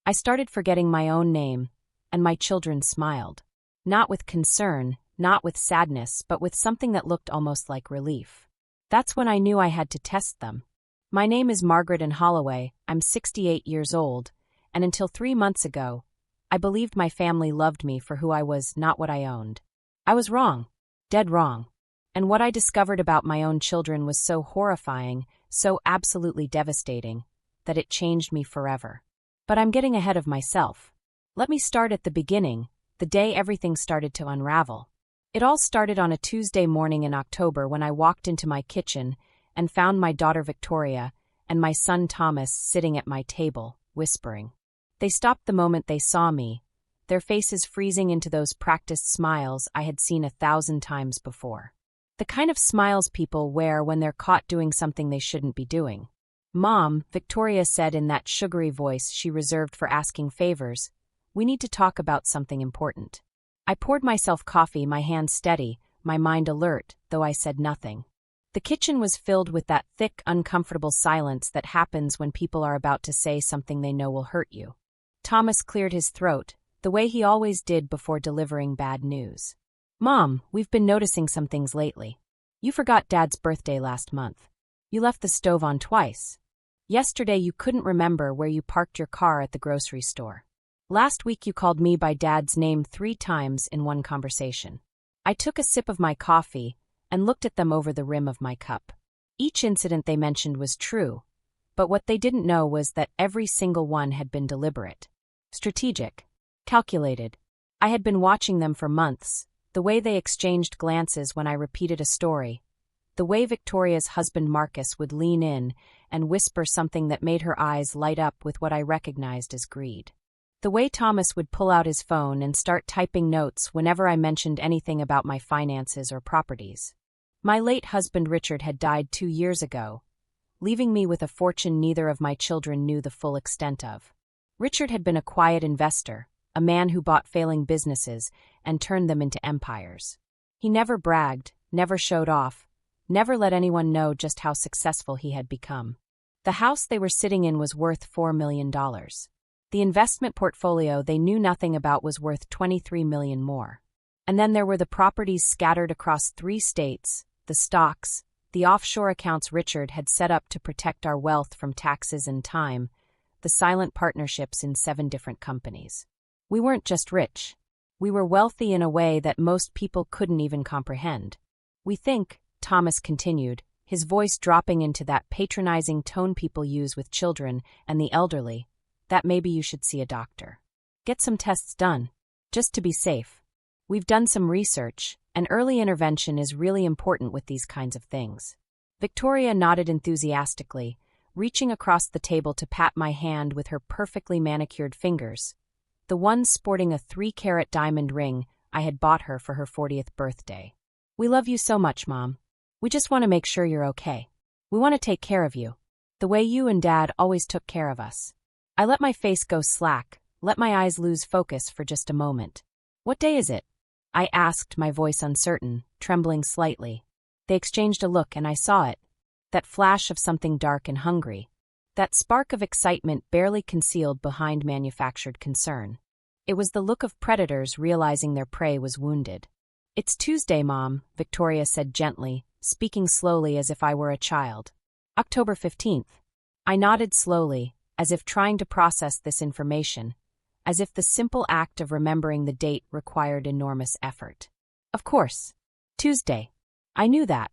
I started forgetting my own name, and my children smiled. Not with concern, not with sadness, but with something that looked almost like relief. That's when I knew I had to test them. My name is Margaret and Holloway, I'm 68 years old, and until 3 months ago, I believed my family loved me for who I was, not what I owned. I was wrong. Dead wrong. And what I discovered about my own children was so horrifying, so absolutely devastating, that it changed me forever. But I'm getting ahead of myself. Let me start at the beginning, the day everything started to unravel. It all started on a Tuesday morning in October when I walked into my kitchen and found my daughter Victoria and my son Thomas sitting at my table, whispering. They stopped the moment they saw me, their faces freezing into those practiced smiles I had seen 1,000 times before. The kind of smiles people wear when they're caught doing something they shouldn't be doing. "Mom," Victoria said in that sugary voice she reserved for asking favors, "we need to talk about something important." I poured myself coffee, my hands steady, my mind alert, though I said nothing. The kitchen was filled with that thick, uncomfortable silence that happens when people are about to say something they know will hurt you. Thomas cleared his throat, the way he always did before delivering bad news. "Mom, we've been noticing some things lately. You forgot Dad's birthday last month. You left the stove on twice. Yesterday you couldn't remember where you parked your car at the grocery store. Last week you called me by Dad's name 3 times in one conversation." I took a sip of my coffee and looked at them over the rim of my cup. Each incident they mentioned was true, but what they didn't know was that every single one had been deliberate, strategic, calculated. I had been watching them for months, the way they exchanged glances when I repeated a story, the way Victoria's husband Marcus would lean in and whisper something that made her eyes light up with what I recognized as greed. The way Thomas would pull out his phone and start typing notes whenever I mentioned anything about my finances or properties. My late husband Richard had died 2 years ago, leaving me with a fortune neither of my children knew the full extent of. Richard had been a quiet investor, a man who bought failing businesses and turned them into empires. He never bragged, never showed off, never let anyone know just how successful he had become. The house they were sitting in was worth $4 million. The investment portfolio they knew nothing about was worth $23 million more. And then there were the properties scattered across 3 states, the stocks, the offshore accounts Richard had set up to protect our wealth from taxes and time, the silent partnerships in 7 different companies. We weren't just rich. We were wealthy in a way that most people couldn't even comprehend. "We think," Thomas continued, his voice dropping into that patronizing tone people use with children and the elderly, "that maybe you should see a doctor. Get some tests done, just to be safe. We've done some research, and early intervention is really important with these kinds of things." Victoria nodded enthusiastically, reaching across the table to pat my hand with her perfectly manicured fingers, the one sporting a 3-carat diamond ring I had bought her for her 40th birthday. "We love you so much, Mom. We just want to make sure you're okay. We want to take care of you, the way you and Dad always took care of us." I let my face go slack, let my eyes lose focus for just a moment. "What day is it?" I asked, my voice uncertain, trembling slightly. They exchanged a look and I saw it, that flash of something dark and hungry, that spark of excitement barely concealed behind manufactured concern. It was the look of predators realizing their prey was wounded. "It's Tuesday, Mom," Victoria said gently, speaking slowly as if I were a child. "October 15th. I nodded slowly, as if trying to process this information, as if the simple act of remembering the date required enormous effort. "Of course. Tuesday. I knew that.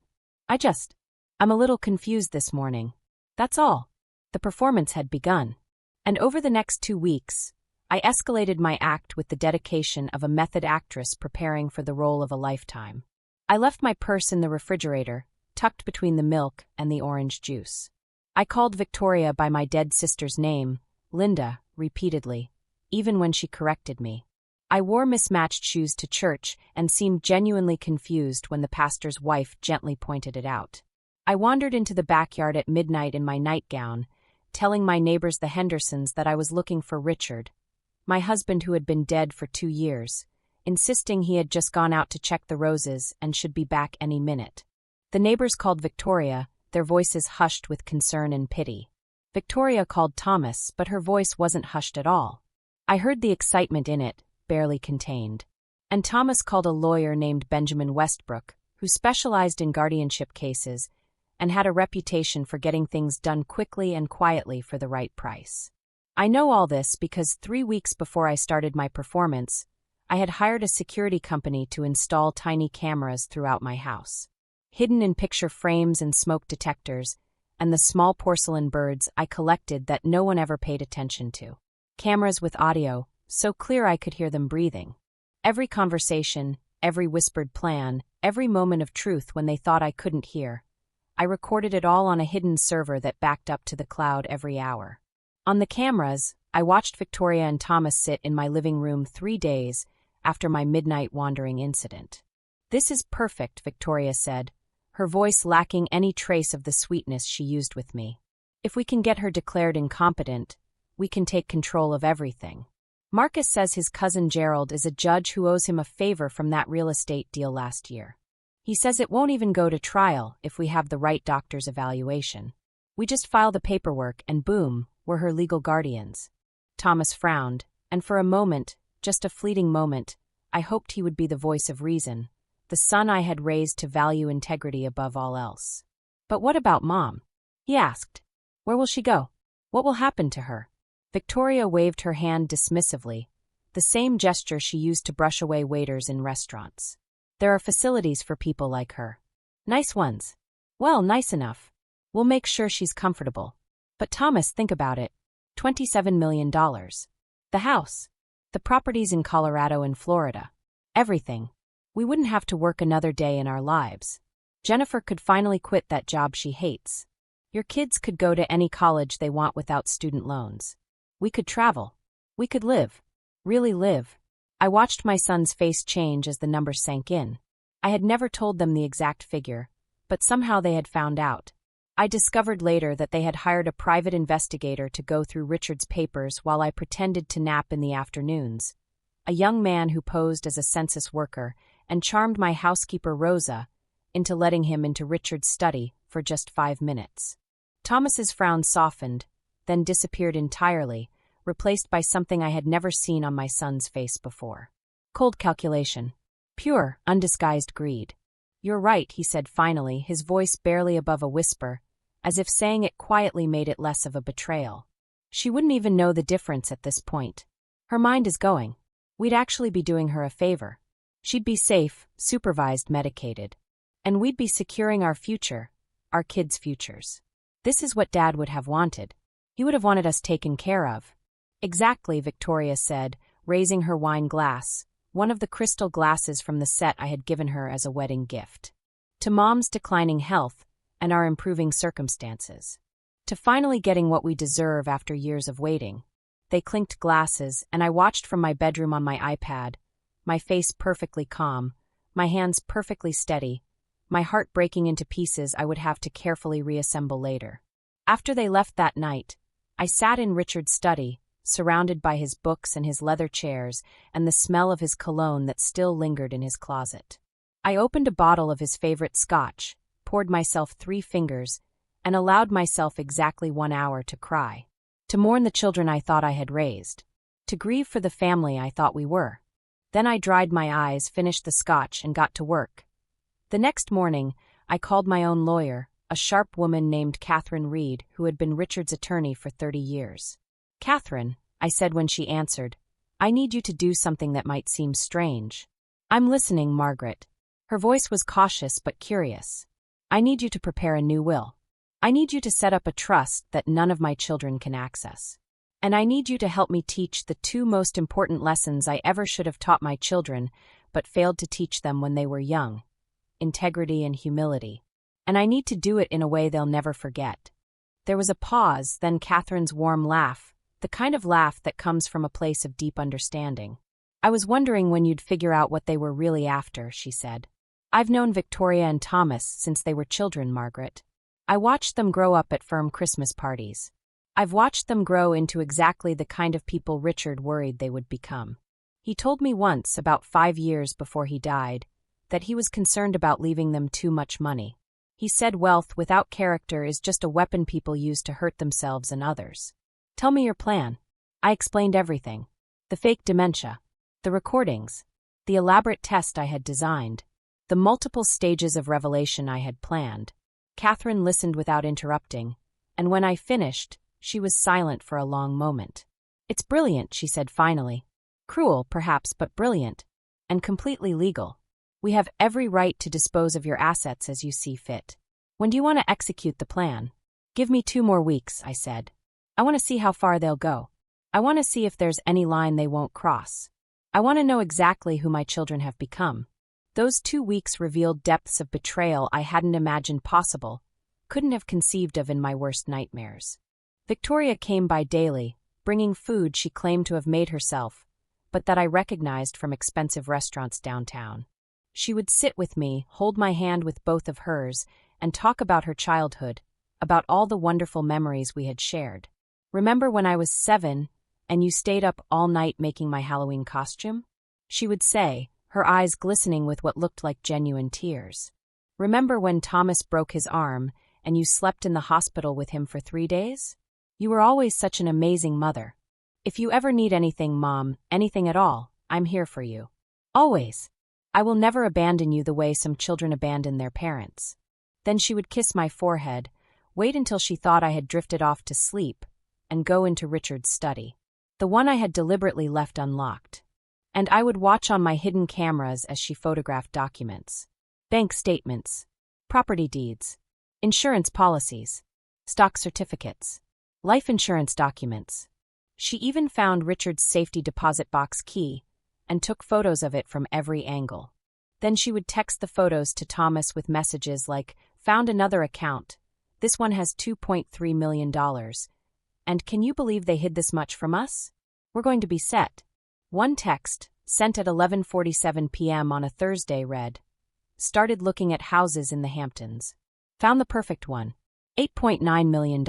I'm a little confused this morning. That's all." The performance had begun. And over the next 2 weeks, I escalated my act with the dedication of a method actress preparing for the role of a lifetime. I left my purse in the refrigerator, tucked between the milk and the orange juice. I called Victoria by my dead sister's name, Linda, repeatedly, even when she corrected me. I wore mismatched shoes to church and seemed genuinely confused when the pastor's wife gently pointed it out. I wandered into the backyard at midnight in my nightgown, telling my neighbors the Hendersons that I was looking for Richard, my husband who had been dead for 2 years, insisting he had just gone out to check the roses and should be back any minute. The neighbors called Victoria, their voices hushed with concern and pity. Victoria called Thomas, but her voice wasn't hushed at all. I heard the excitement in it, barely contained. And Thomas called a lawyer named Benjamin Westbrook, who specialized in guardianship cases and had a reputation for getting things done quickly and quietly for the right price. I know all this because 3 weeks before I started my performance, I had hired a security company to install tiny cameras throughout my house. Hidden in picture frames and smoke detectors, and the small porcelain birds I collected that no one ever paid attention to. Cameras with audio, so clear I could hear them breathing. Every conversation, every whispered plan, every moment of truth when they thought I couldn't hear. I recorded it all on a hidden server that backed up to the cloud every hour. On the cameras, I watched Victoria and Thomas sit in my living room 3 days after my midnight wandering incident. "This is perfect," Victoria said, her voice lacking any trace of the sweetness she used with me. "If we can get her declared incompetent, we can take control of everything." Marcus says his cousin Gerald is a judge who owes him a favor from that real estate deal last year. He says it won't even go to trial if we have the right doctor's evaluation. We just file the paperwork and boom, we're her legal guardians. Thomas frowned, and for a moment, just a fleeting moment, I hoped he would be the voice of reason, the son I had raised to value integrity above all else. "But what about Mom?" he asked. "Where will she go? What will happen to her?" Victoria waved her hand dismissively, the same gesture she used to brush away waiters in restaurants. "There are facilities for people like her. Nice ones. Well, nice enough. We'll make sure she's comfortable. But Thomas, think about it. $27 million. The house. The properties in Colorado and Florida. Everything. We wouldn't have to work another day in our lives. Jennifer could finally quit that job she hates. Your kids could go to any college they want without student loans. We could travel. We could live. Really live." I watched my son's face change as the numbers sank in. I had never told them the exact figure, but somehow they had found out. I discovered later that they had hired a private investigator to go through Richard's papers while I pretended to nap in the afternoons, a young man who posed as a census worker and charmed my housekeeper Rosa into letting him into Richard's study for just 5 minutes. Thomas's frown softened, then disappeared entirely, replaced by something I had never seen on my son's face before. Cold calculation. Pure, undisguised greed. "You're right," he said finally, his voice barely above a whisper, as if saying it quietly made it less of a betrayal. "She wouldn't even know the difference at this point. Her mind is going. We'd actually be doing her a favor. She'd be safe, supervised, medicated. And we'd be securing our future, our kids' futures. This is what Dad would have wanted. He would have wanted us taken care of." "Exactly," Victoria said, raising her wine glass, one of the crystal glasses from the set I had given her as a wedding gift. "To Mom's declining health and our improving circumstances. To finally getting what we deserve after years of waiting." They clinked glasses, and I watched from my bedroom on my iPad, my face perfectly calm, my hands perfectly steady, my heart breaking into pieces I would have to carefully reassemble later. After they left that night, I sat in Richard's study, surrounded by his books and his leather chairs and the smell of his cologne that still lingered in his closet. I opened a bottle of his favorite scotch, poured myself 3 fingers, and allowed myself exactly 1 hour to cry. To mourn the children I thought I had raised. To grieve for the family I thought we were. Then I dried my eyes, finished the scotch, and got to work. The next morning, I called my own lawyer, a sharp woman named Catherine Reed, who had been Richard's attorney for 30 years. "Catherine," I said when she answered, "I need you to do something that might seem strange." "I'm listening, Margaret." Her voice was cautious but curious. "I need you to prepare a new will. I need you to set up a trust that none of my children can access. And I need you to help me teach the 2 most important lessons I ever should have taught my children, but failed to teach them when they were young: integrity and humility. And I need to do it in a way they'll never forget." There was a pause, then Catherine's warm laugh, the kind of laugh that comes from a place of deep understanding. "I was wondering when you'd figure out what they were really after," she said. "I've known Victoria and Thomas since they were children, Margaret. I watched them grow up at firm Christmas parties. I've watched them grow into exactly the kind of people Richard worried they would become. He told me once, about 5 years before he died, that he was concerned about leaving them too much money. He said wealth without character is just a weapon people use to hurt themselves and others. Tell me your plan. I explained everything. The fake dementia. The recordings. The elaborate test I had designed. The multiple stages of revelation I had planned. Catherine listened without interrupting, and when I finished, she was silent for a long moment. It's brilliant, she said finally. Cruel, perhaps, but brilliant. And completely legal. We have every right to dispose of your assets as you see fit. When do you want to execute the plan? Give me 2 more weeks, I said. I want to see how far they'll go. I want to see if there's any line they won't cross. I want to know exactly who my children have become. Those 2 weeks revealed depths of betrayal I hadn't imagined possible, couldn't have conceived of in my worst nightmares. Victoria came by daily, bringing food she claimed to have made herself, but that I recognized from expensive restaurants downtown. She would sit with me, hold my hand with both of hers, and talk about her childhood, about all the wonderful memories we had shared. Remember when I was 7, and you stayed up all night making my Halloween costume? She would say, her eyes glistening with what looked like genuine tears. Remember when Thomas broke his arm, and you slept in the hospital with him for 3 days? You were always such an amazing mother. If you ever need anything, Mom, anything at all, I'm here for you. Always. I will never abandon you the way some children abandon their parents. Then she would kiss my forehead, wait until she thought I had drifted off to sleep, and go into Richard's study. The one I had deliberately left unlocked. And I would watch on my hidden cameras as she photographed documents. Bank statements, property deeds, insurance policies, stock certificates, life insurance documents. She even found Richard's safety deposit box key and took photos of it from every angle. Then she would text the photos to Thomas with messages like, "Found another account. This one has $2.3 million. And can you believe they hid this much from us? We're going to be set." One text, sent at 11:47 p.m. on a Thursday, read, "Started looking at houses in the Hamptons. Found the perfect one. $8.9 million.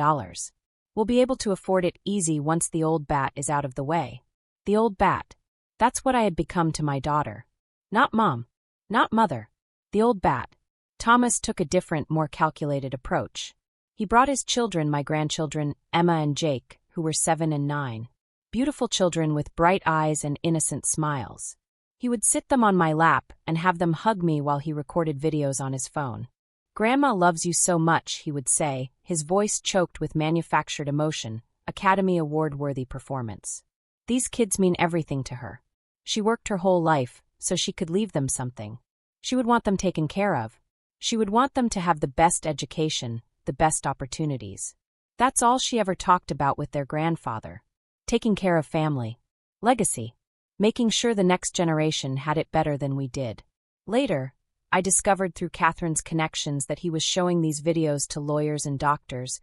We'll be able to afford it easy once the old bat is out of the way." The old bat. That's what I had become to my daughter. Not mom. Not mother. The old bat. Thomas took a different, more calculated approach. He brought his children, my grandchildren, Emma and Jake, who were 7 and 9. Beautiful children with bright eyes and innocent smiles. He would sit them on my lap and have them hug me while he recorded videos on his phone. "Grandma loves you so much," he would say, his voice choked with manufactured emotion, Academy Award-worthy performance. These kids mean everything to her. She worked her whole life, so she could leave them something. She would want them taken care of. She would want them to have the best education, the best opportunities. That's all she ever talked about with their grandfather. Taking care of family. Legacy. Making sure the next generation had it better than we did. Later, I discovered through Catherine's connections that he was showing these videos to lawyers and doctors,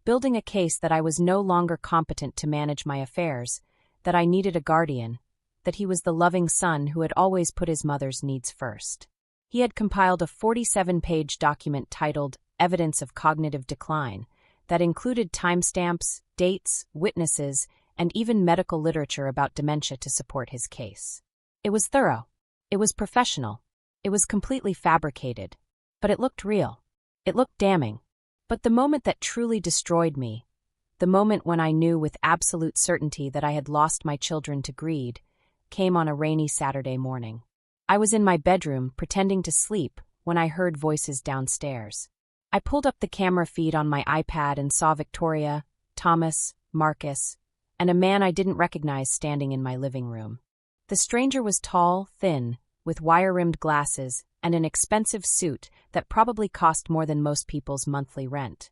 building a case that I was no longer competent to manage my affairs, that I needed a guardian, that he was the loving son who had always put his mother's needs first. He had compiled a 47-page document titled Evidence of Cognitive Decline that included timestamps, dates, witnesses, and even medical literature about dementia to support his case. It was thorough. It was professional. It was completely fabricated. But it looked real. It looked damning. But the moment that truly destroyed me, the moment when I knew with absolute certainty that I had lost my children to greed, came on a rainy Saturday morning. I was in my bedroom, pretending to sleep, when I heard voices downstairs. I pulled up the camera feed on my iPad and saw Victoria, Thomas, Marcus, and a man I didn't recognize standing in my living room. The stranger was tall, thin, with wire-rimmed glasses and an expensive suit that probably cost more than most people's monthly rent.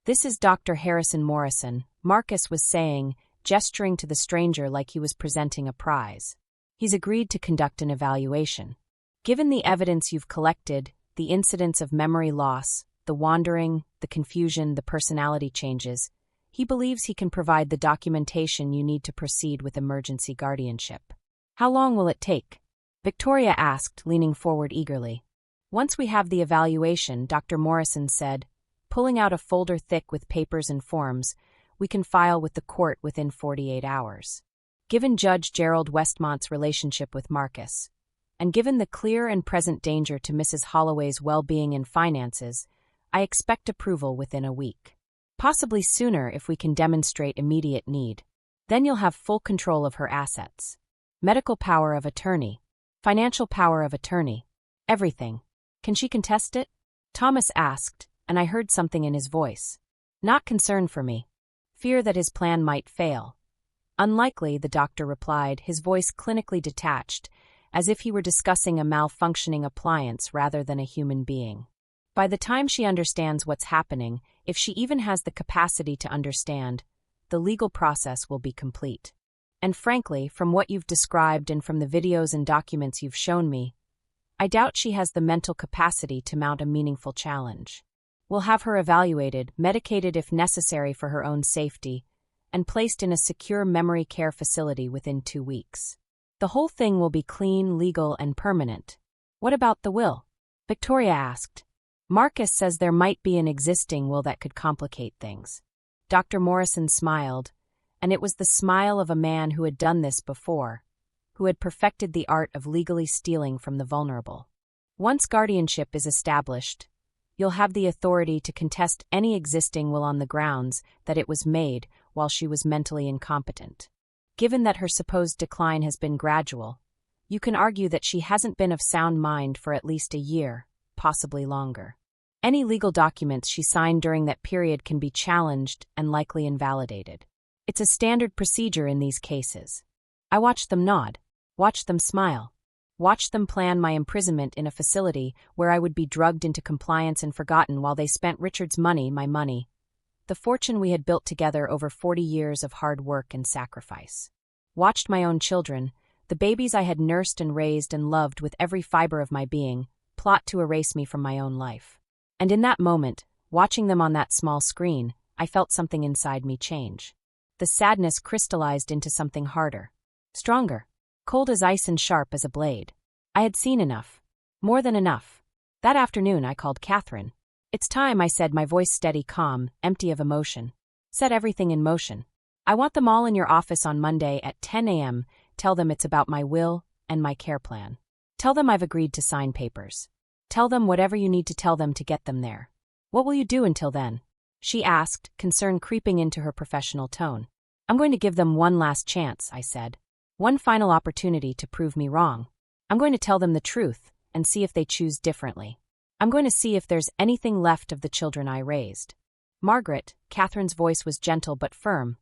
"This is Dr. Harrison Morrison," Marcus was saying, gesturing to the stranger like he was presenting a prize. "He's agreed to conduct an evaluation. Given the evidence you've collected, the incidents of memory loss, the wandering, the confusion, the personality changes, he believes he can provide the documentation you need to proceed with emergency guardianship." "How long will it take?" Victoria asked, leaning forward eagerly. "Once we have the evaluation," Dr. Morrison said, pulling out a folder thick with papers and forms, "we can file with the court within 48 hours. Given Judge Gerald Westmont's relationship with Marcus, and given the clear and present danger to Mrs. Holloway's well-being and finances, I expect approval within a week. Possibly sooner if we can demonstrate immediate need. Then you'll have full control of her assets. Medical power of attorney. Financial power of attorney. Everything. Can she contest it? Thomas asked, and I heard something in his voice. Not concern for me. Fear that his plan might fail. Unlikely, the doctor replied, his voice clinically detached, as if he were discussing a malfunctioning appliance rather than a human being. By the time she understands what's happening, if she even has the capacity to understand, the legal process will be complete. And frankly, from what you've described and from the videos and documents you've shown me, I doubt she has the mental capacity to mount a meaningful challenge. We'll have her evaluated, medicated if necessary for her own safety, and placed in a secure memory care facility within 2 weeks. The whole thing will be clean, legal, and permanent. What about the will? Victoria asked. Marcus says there might be an existing will that could complicate things. Dr. Morrison smiled, and it was the smile of a man who had done this before, who had perfected the art of legally stealing from the vulnerable. Once guardianship is established, you'll have the authority to contest any existing will on the grounds that it was made while she was mentally incompetent. Given that her supposed decline has been gradual, you can argue that she hasn't been of sound mind for at least a year, possibly longer. Any legal documents she signed during that period can be challenged and likely invalidated. It's a standard procedure in these cases. I watched them nod, watched them smile, watched them plan my imprisonment in a facility where I would be drugged into compliance and forgotten while they spent Richard's money, my money, the fortune we had built together over 40 years of hard work and sacrifice. Watched my own children, the babies I had nursed and raised and loved with every fiber of my being, plot to erase me from my own life. And in that moment, watching them on that small screen, I felt something inside me change. The sadness crystallized into something harder, stronger, cold as ice and sharp as a blade. I had seen enough. More than enough. That afternoon I called Catherine. It's time, I said, my voice steady, calm, empty of emotion. Set everything in motion. I want them all in your office on Monday at 10 a.m. Tell them it's about my will and my care plan. Tell them I've agreed to sign papers. Tell them whatever you need to tell them to get them there. What will you do until then? She asked, concern creeping into her professional tone. I'm going to give them one last chance, I said. One final opportunity to prove me wrong. I'm going to tell them the truth and see if they choose differently. I'm going to see if there's anything left of the children I raised. Margaret, Catherine's voice was gentle but firm.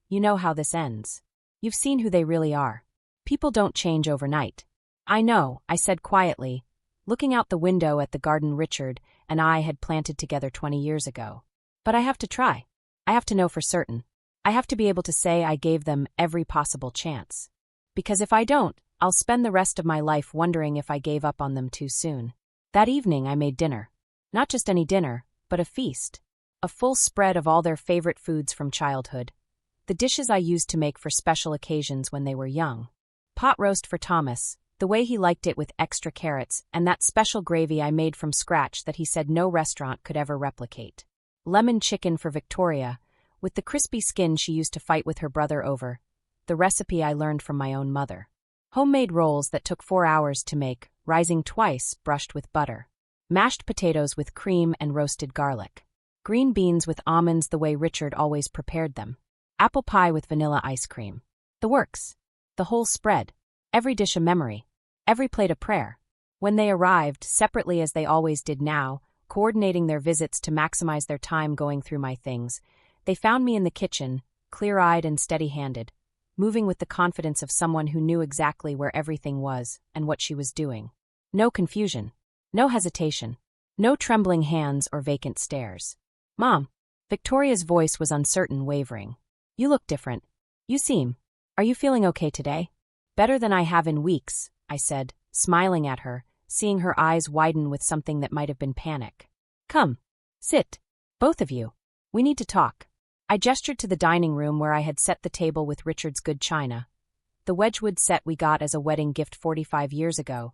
You know how this ends. You've seen who they really are. People don't change overnight. I know, I said quietly, looking out the window at the garden Richard and I had planted together 20 years ago. But I have to try. I have to know for certain. I have to be able to say I gave them every possible chance. Because if I don't, I'll spend the rest of my life wondering if I gave up on them too soon. That evening I made dinner. Not just any dinner, but a feast. A full spread of all their favorite foods from childhood. The dishes I used to make for special occasions when they were young. Pot roast for Thomas, the way he liked it with extra carrots, and that special gravy I made from scratch that he said no restaurant could ever replicate. Lemon chicken for Victoria, with the crispy skin she used to fight with her brother over, the recipe I learned from my own mother. Homemade rolls that took 4 hours to make, rising twice, brushed with butter. Mashed potatoes with cream and roasted garlic. Green beans with almonds the way Richard always prepared them. Apple pie with vanilla ice cream. The works. The whole spread. Every dish a memory. Every plate a prayer. When they arrived, separately as they always did now, coordinating their visits to maximize their time going through my things, they found me in the kitchen, clear-eyed and steady-handed, moving with the confidence of someone who knew exactly where everything was and what she was doing. No confusion. No hesitation. No trembling hands or vacant stares. Mom. Victoria's voice was uncertain, wavering. You look different. You seem. Are you feeling okay today? Better than I have in weeks, I said, smiling at her, seeing her eyes widen with something that might have been panic. Come. Sit. Both of you. We need to talk. I gestured to the dining room where I had set the table with Richard's good china. The Wedgwood set we got as a wedding gift 45 years ago.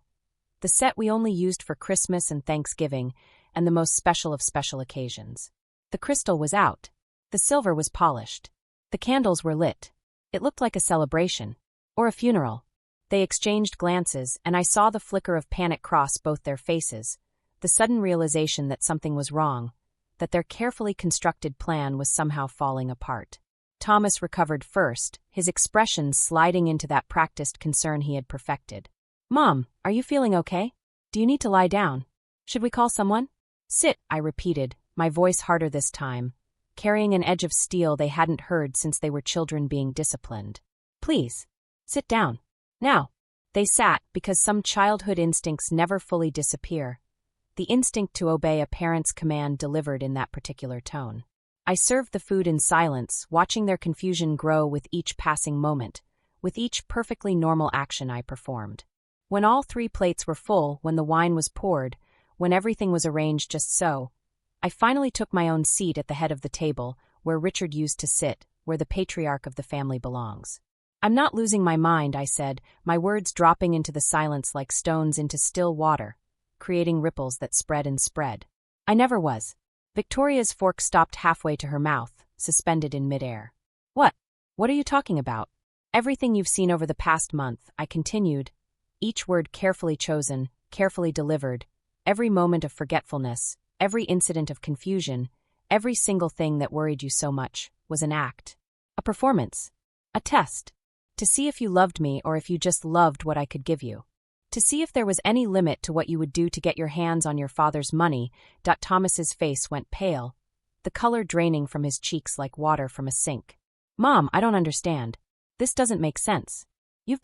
The set we only used for Christmas and Thanksgiving and the most special of special occasions. The crystal was out. The silver was polished. The candles were lit. It looked like a celebration. Or a funeral. They exchanged glances, and I saw the flicker of panic cross both their faces, the sudden realization that something was wrong, that their carefully constructed plan was somehow falling apart. Thomas recovered first, his expressions sliding into that practiced concern he had perfected. "Mom, are you feeling okay? Do you need to lie down? Should we call someone?" "Sit," I repeated, my voice harder this time, carrying an edge of steel they hadn't heard since they were children being disciplined. "Please, sit down. Now." They sat, because some childhood instincts never fully disappear. The instinct to obey a parent's command delivered in that particular tone. I served the food in silence, watching their confusion grow with each passing moment, with each perfectly normal action I performed. When all 3 plates were full, when the wine was poured, when everything was arranged just so, I finally took my own seat at the head of the table, where Richard used to sit, where the patriarch of the family belongs. "I'm not losing my mind," I said, my words dropping into the silence like stones into still water, creating ripples that spread and spread. "I never was." Victoria's fork stopped halfway to her mouth, suspended in midair. What are you talking about?" "Everything you've seen over the past month," I continued, each word carefully chosen, carefully delivered, every moment of forgetfulness, every incident of confusion, every single thing that worried you so much, was an act. A performance. A test. To see if you loved me or if you just loved what I could give you. To see if there was any limit to what you would do to get your hands on your father's money. Thomas's face went pale, the color draining from his cheeks like water from a sink. "Mom, I don't understand. This doesn't make sense. You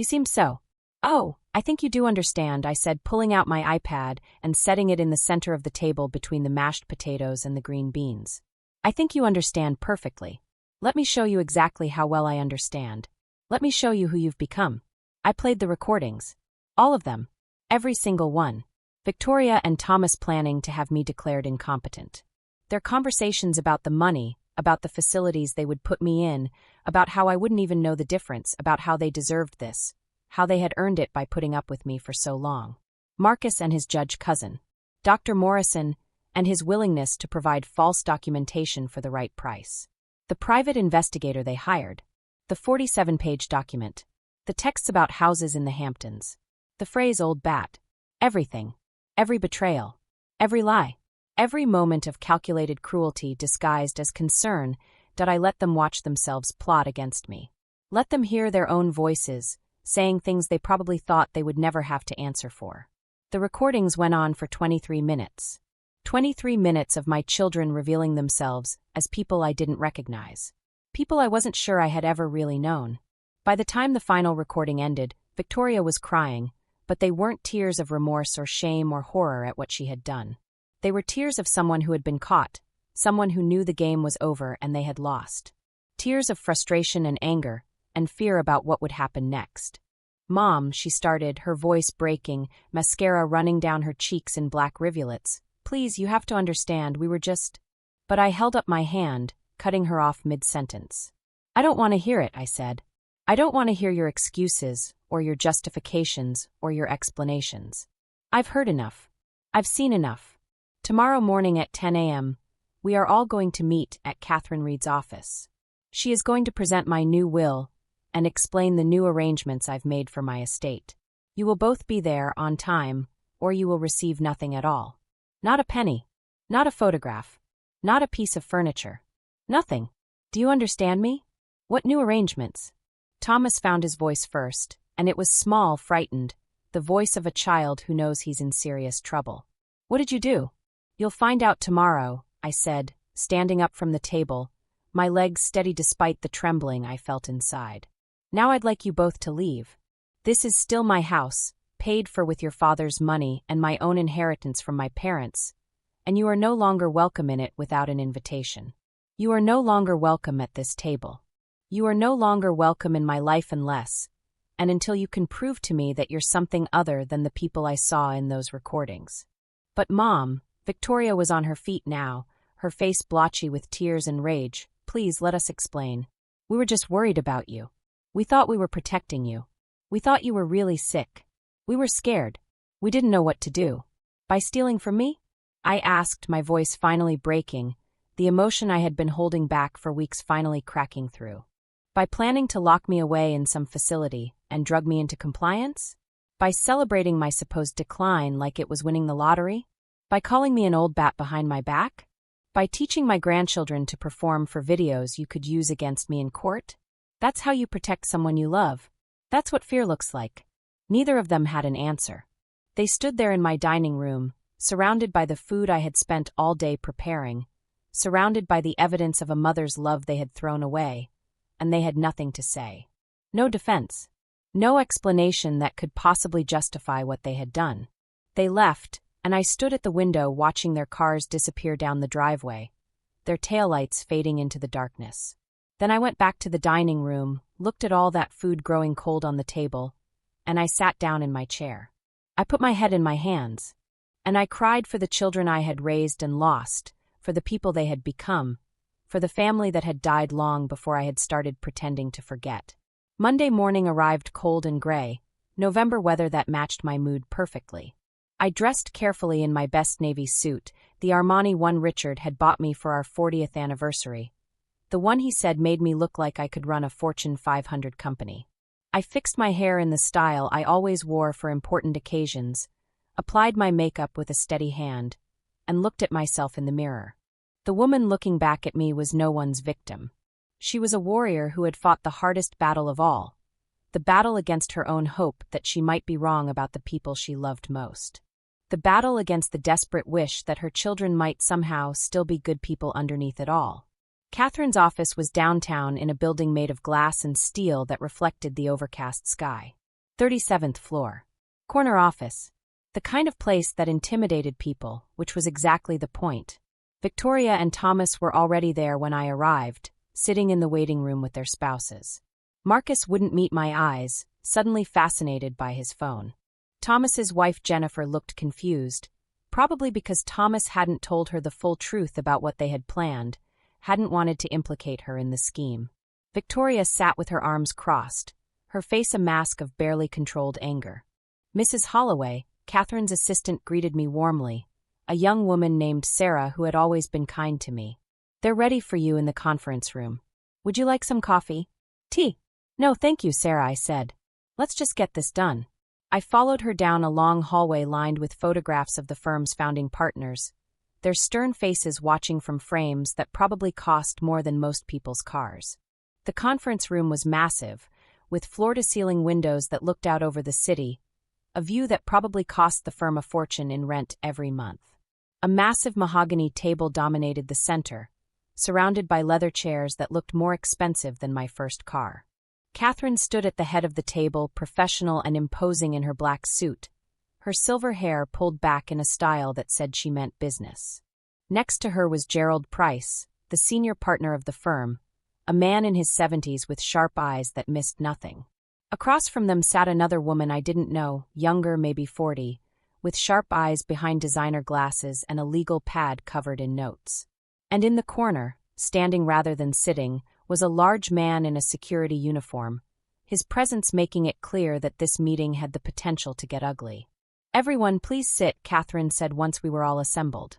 seem so." "Oh, I think you do understand," I said, pulling out my iPad and setting it in the center of the table between the mashed potatoes and the green beans. "I think you understand perfectly. Let me show you exactly how well I understand. Let me show you who you've become." I played the recordings. All of them. Every single one. Victoria and Thomas planning to have me declared incompetent. Their conversations about the money, about the facilities they would put me in, about how I wouldn't even know the difference, about how they deserved this, how they had earned it by putting up with me for so long. Marcus and his judge cousin. Dr. Morrison, and his willingness to provide false documentation for the right price. The private investigator they hired. The 47-page document. The texts about houses in the Hamptons. The phrase "old bat." Everything. Every betrayal. Every lie. Every moment of calculated cruelty disguised as concern that I let them watch themselves plot against me. Let them hear their own voices, saying things they probably thought they would never have to answer for. The recordings went on for 23 minutes. 23 minutes of my children revealing themselves as people I didn't recognize. People I wasn't sure I had ever really known. By the time the final recording ended, Victoria was crying, but they weren't tears of remorse or shame or horror at what she had done. They were tears of someone who had been caught, someone who knew the game was over and they had lost. Tears of frustration and anger, and fear about what would happen next. "Mom," she started, her voice breaking, mascara running down her cheeks in black rivulets. "Please, you have to understand, we were just—" But I held up my hand, cutting her off mid-sentence. "I don't want to hear it," I said. "I don't want to hear your excuses, or your justifications, or your explanations. I've heard enough. I've seen enough. Tomorrow morning at 10 a.m., we are all going to meet at Catherine Reed's office. She is going to present my new will and explain the new arrangements I've made for my estate. You will both be there on time, or you will receive nothing at all. Not a penny. Not a photograph. Not a piece of furniture. Nothing. Do you understand me? What new arrangements?" Thomas found his voice first, and it was small, frightened, the voice of a child who knows he's in serious trouble. "What did you do?" "You'll find out tomorrow," I said, standing up from the table, my legs steady despite the trembling I felt inside. "Now I'd like you both to leave. This is still my house, paid for with your father's money and my own inheritance from my parents, and you are no longer welcome in it without an invitation. You are no longer welcome at this table. You are no longer welcome in my life unless, and until you can prove to me that you're something other than the people I saw in those recordings." "But Mom," Victoria was on her feet now, her face blotchy with tears and rage. "Please let us explain. We were just worried about you. We thought we were protecting you. We thought you were really sick. We were scared. We didn't know what to do. By stealing from me?" I asked, my voice finally breaking, the emotion I had been holding back for weeks finally cracking through. "By planning to lock me away in some facility and drug me into compliance? By celebrating my supposed decline like it was winning the lottery? By calling me an old bat behind my back?" By teaching my grandchildren to perform for videos you could use against me in court? That's how you protect someone you love. That's what fear looks like. Neither of them had an answer. They stood there in my dining room, surrounded by the food I had spent all day preparing, surrounded by the evidence of a mother's love they had thrown away, and they had nothing to say. No defense. No explanation that could possibly justify what they had done. They left, and I stood at the window watching their cars disappear down the driveway, their taillights fading into the darkness. Then I went back to the dining room, looked at all that food growing cold on the table, and I sat down in my chair. I put my head in my hands, and I cried for the children I had raised and lost, for the people they had become, for the family that had died long before I had started pretending to forget. Monday morning arrived cold and gray, November weather that matched my mood perfectly. I dressed carefully in my best navy suit, the Armani one Richard had bought me for our 40th anniversary. The one he said made me look like I could run a Fortune 500 company. I fixed my hair in the style I always wore for important occasions, applied my makeup with a steady hand, and looked at myself in the mirror. The woman looking back at me was no one's victim. She was a warrior who had fought the hardest battle of all, the battle against her own hope that she might be wrong about the people she loved most. The battle against the desperate wish that her children might somehow still be good people underneath it all. Catherine's office was downtown in a building made of glass and steel that reflected the overcast sky. 37th floor. Corner office. The kind of place that intimidated people, which was exactly the point. Victoria and Thomas were already there when I arrived, sitting in the waiting room with their spouses. Marcus wouldn't meet my eyes, suddenly fascinated by his phone. Thomas's wife Jennifer looked confused, probably because Thomas hadn't told her the full truth about what they had planned, hadn't wanted to implicate her in the scheme. Victoria sat with her arms crossed, her face a mask of barely controlled anger. Mrs. Holloway, Catherine's assistant, greeted me warmly, a young woman named Sarah who had always been kind to me. "They're ready for you in the conference room. Would you like some coffee? Tea?" "No, thank you, Sarah," I said. "Let's just get this done." I followed her down a long hallway lined with photographs of the firm's founding partners, their stern faces watching from frames that probably cost more than most people's cars. The conference room was massive, with floor-to-ceiling windows that looked out over the city, a view that probably cost the firm a fortune in rent every month. A massive mahogany table dominated the center, surrounded by leather chairs that looked more expensive than my first car. Catherine stood at the head of the table, professional and imposing in her black suit, her silver hair pulled back in a style that said she meant business. Next to her was Gerald Price, the senior partner of the firm, a man in his 70s with sharp eyes that missed nothing. Across from them sat another woman I didn't know, younger, maybe 40, with sharp eyes behind designer glasses and a legal pad covered in notes. And in the corner, standing rather than sitting, was a large man in a security uniform, his presence making it clear that this meeting had the potential to get ugly. "Everyone, please sit," Catherine said once we were all assembled.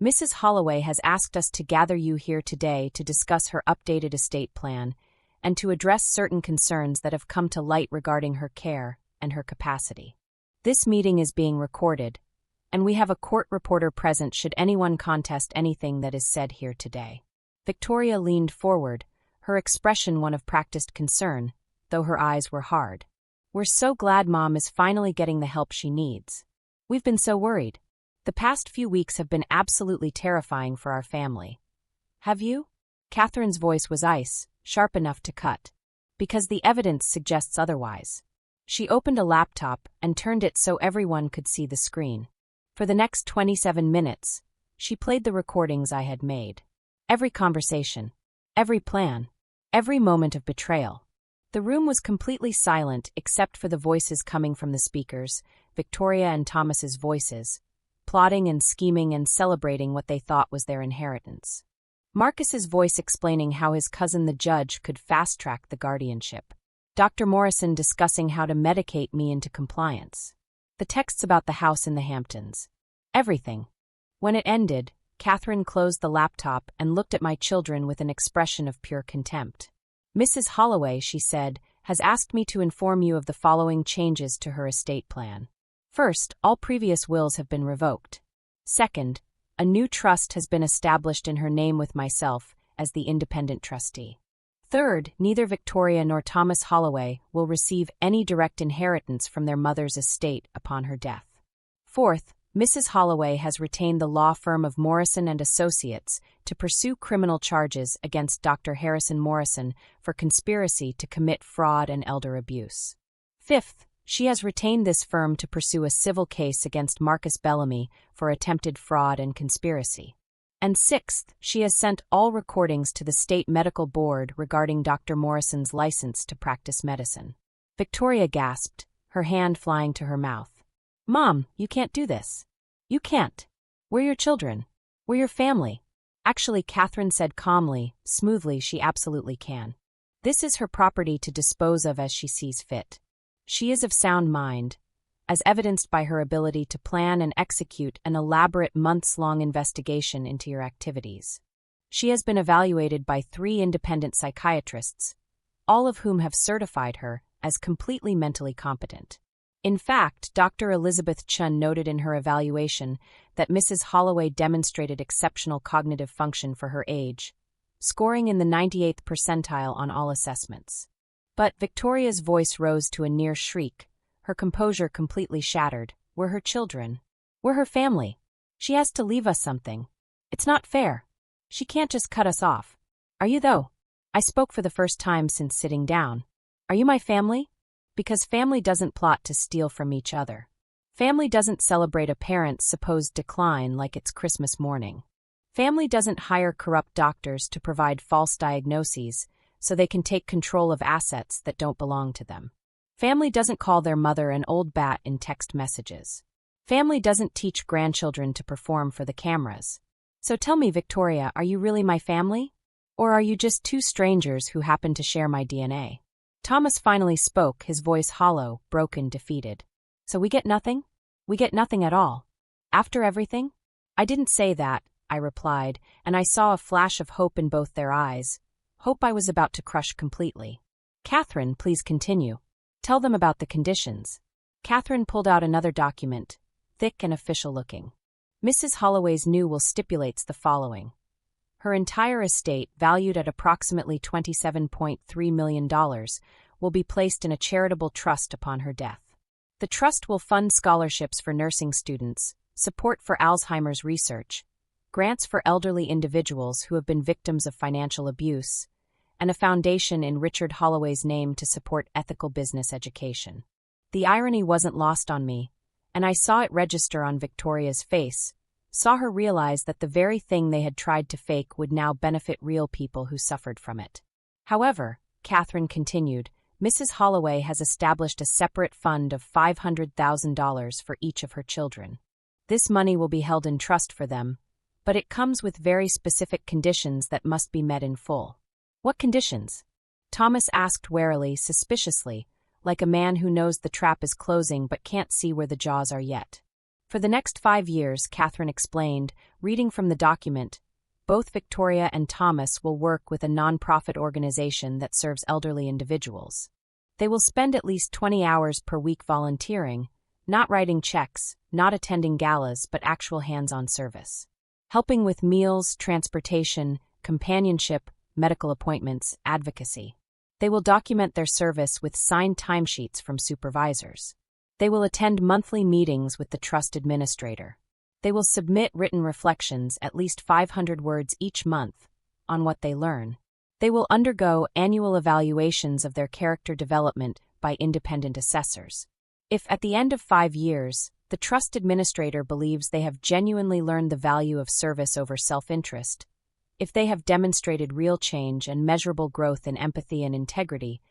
"Mrs. Holloway has asked us to gather you here today to discuss her updated estate plan and to address certain concerns that have come to light regarding her care and her capacity. This meeting is being recorded, and we have a court reporter present should anyone contest anything that is said here today." Victoria leaned forward, her expression one of practiced concern, though her eyes were hard. "We're so glad Mom is finally getting the help she needs. We've been so worried. The past few weeks have been absolutely terrifying for our family. Have you?" Catherine's voice was ice, sharp enough to cut. "Because the evidence suggests otherwise." She opened a laptop and turned it so everyone could see the screen. For the next 27 minutes, she played the recordings I had made. Every conversation, every plan, every moment of betrayal. The room was completely silent except for the voices coming from the speakers, Victoria and Thomas's voices, plotting and scheming and celebrating what they thought was their inheritance. Marcus's voice explaining how his cousin the judge could fast-track the guardianship. Dr. Morrison discussing how to medicate me into compliance. The texts about the house in the Hamptons. Everything. When it ended, Catherine closed the laptop and looked at my children with an expression of pure contempt. "Mrs. Holloway," she said, "has asked me to inform you of the following changes to her estate plan. First, all previous wills have been revoked. Second, A new trust has been established in her name with myself as the independent trustee. Third, neither Victoria nor Thomas Holloway will receive any direct inheritance from their mother's estate upon her death. Fourth, Mrs. Holloway has retained the law firm of Morrison and Associates to pursue criminal charges against Dr. Harrison Morrison for conspiracy to commit fraud and elder abuse. Fifth, she has retained this firm to pursue a civil case against Marcus Bellamy for attempted fraud and conspiracy. And sixth, she has sent all recordings to the State Medical Board regarding Dr. Morrison's license to practice medicine. Victoria gasped, her hand flying to her mouth. "Mom, you can't do this. You can't. We're your children. We're your family." Actually, Catherine said calmly, smoothly, she absolutely can. This is her property to dispose of as she sees fit. She is of sound mind, as evidenced by her ability to plan and execute an elaborate months-long investigation into your activities. She has been evaluated by 3 independent psychiatrists, all of whom have certified her as completely mentally competent. In fact, Dr. Elizabeth Chun noted in her evaluation that Mrs. Holloway demonstrated exceptional cognitive function for her age, scoring in the 98th percentile on all assessments. But Victoria's voice rose to a near shriek, her composure completely shattered. "We're her children. We're her family. She has to leave us something. It's not fair. She can't just cut us off. Are you, though?" I spoke for the first time since sitting down. "Are you my family? Because family doesn't plot to steal from each other. Family doesn't celebrate a parent's supposed decline like it's Christmas morning. Family doesn't hire corrupt doctors to provide false diagnoses so they can take control of assets that don't belong to them. Family doesn't call their mother an old bat in text messages. Family doesn't teach grandchildren to perform for the cameras. So tell me, Victoria, are you really my family? Or are you just 2 strangers who happen to share my DNA?" Thomas finally spoke, his voice hollow, broken, defeated. "So we get nothing? We get nothing at all? After everything?" "I didn't say that," I replied, and I saw a flash of hope in both their eyes, hope I was about to crush completely. "Catherine, please continue. Tell them about the conditions." Catherine pulled out another document, thick and official-looking. Mrs. Holloway's new will stipulates the following. Her entire estate, valued at approximately $27.3 million, will be placed in a charitable trust upon her death. The trust will fund scholarships for nursing students, support for Alzheimer's research, grants for elderly individuals who have been victims of financial abuse, and a foundation in Richard Holloway's name to support ethical business education. The irony wasn't lost on me, and I saw it register on Victoria's face, saw her realize that the very thing they had tried to fake would now benefit real people who suffered from it. "However," Catherine continued, "Mrs. Holloway has established a separate fund of $500,000 for each of her children. This money will be held in trust for them, but it comes with very specific conditions that must be met in full." "What conditions?" Thomas asked warily, suspiciously, like a man who knows the trap is closing but can't see where the jaws are yet. "For the next 5 years," Catherine explained, reading from the document, "both Victoria and Thomas will work with a non-profit organization that serves elderly individuals. They will spend at least 20 hours per week volunteering, not writing checks, not attending galas, but actual hands-on service. Helping with meals, transportation, companionship, medical appointments, advocacy. They will document their service with signed timesheets from supervisors. They will attend monthly meetings with the trust administrator. They will submit written reflections, at least 500 words each month, on what they learn. They will undergo annual evaluations of their character development by independent assessors. If at the end of 5 years, the trust administrator believes they have genuinely learned the value of service over self-interest, if they have demonstrated real change and measurable growth in empathy and integrity,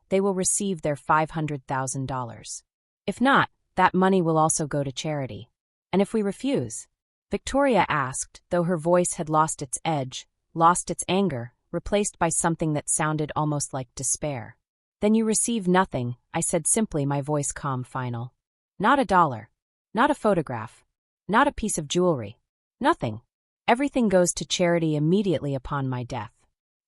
they will receive their $500,000. If not, that money will also go to charity. And if we refuse?" Victoria asked, though her voice had lost its edge, lost its anger, replaced by something that sounded almost like despair. "Then you receive nothing," I said simply, my voice calm, final. "Not $1. Not a photograph. Not a piece of jewelry. Nothing. Everything goes to charity immediately upon my death.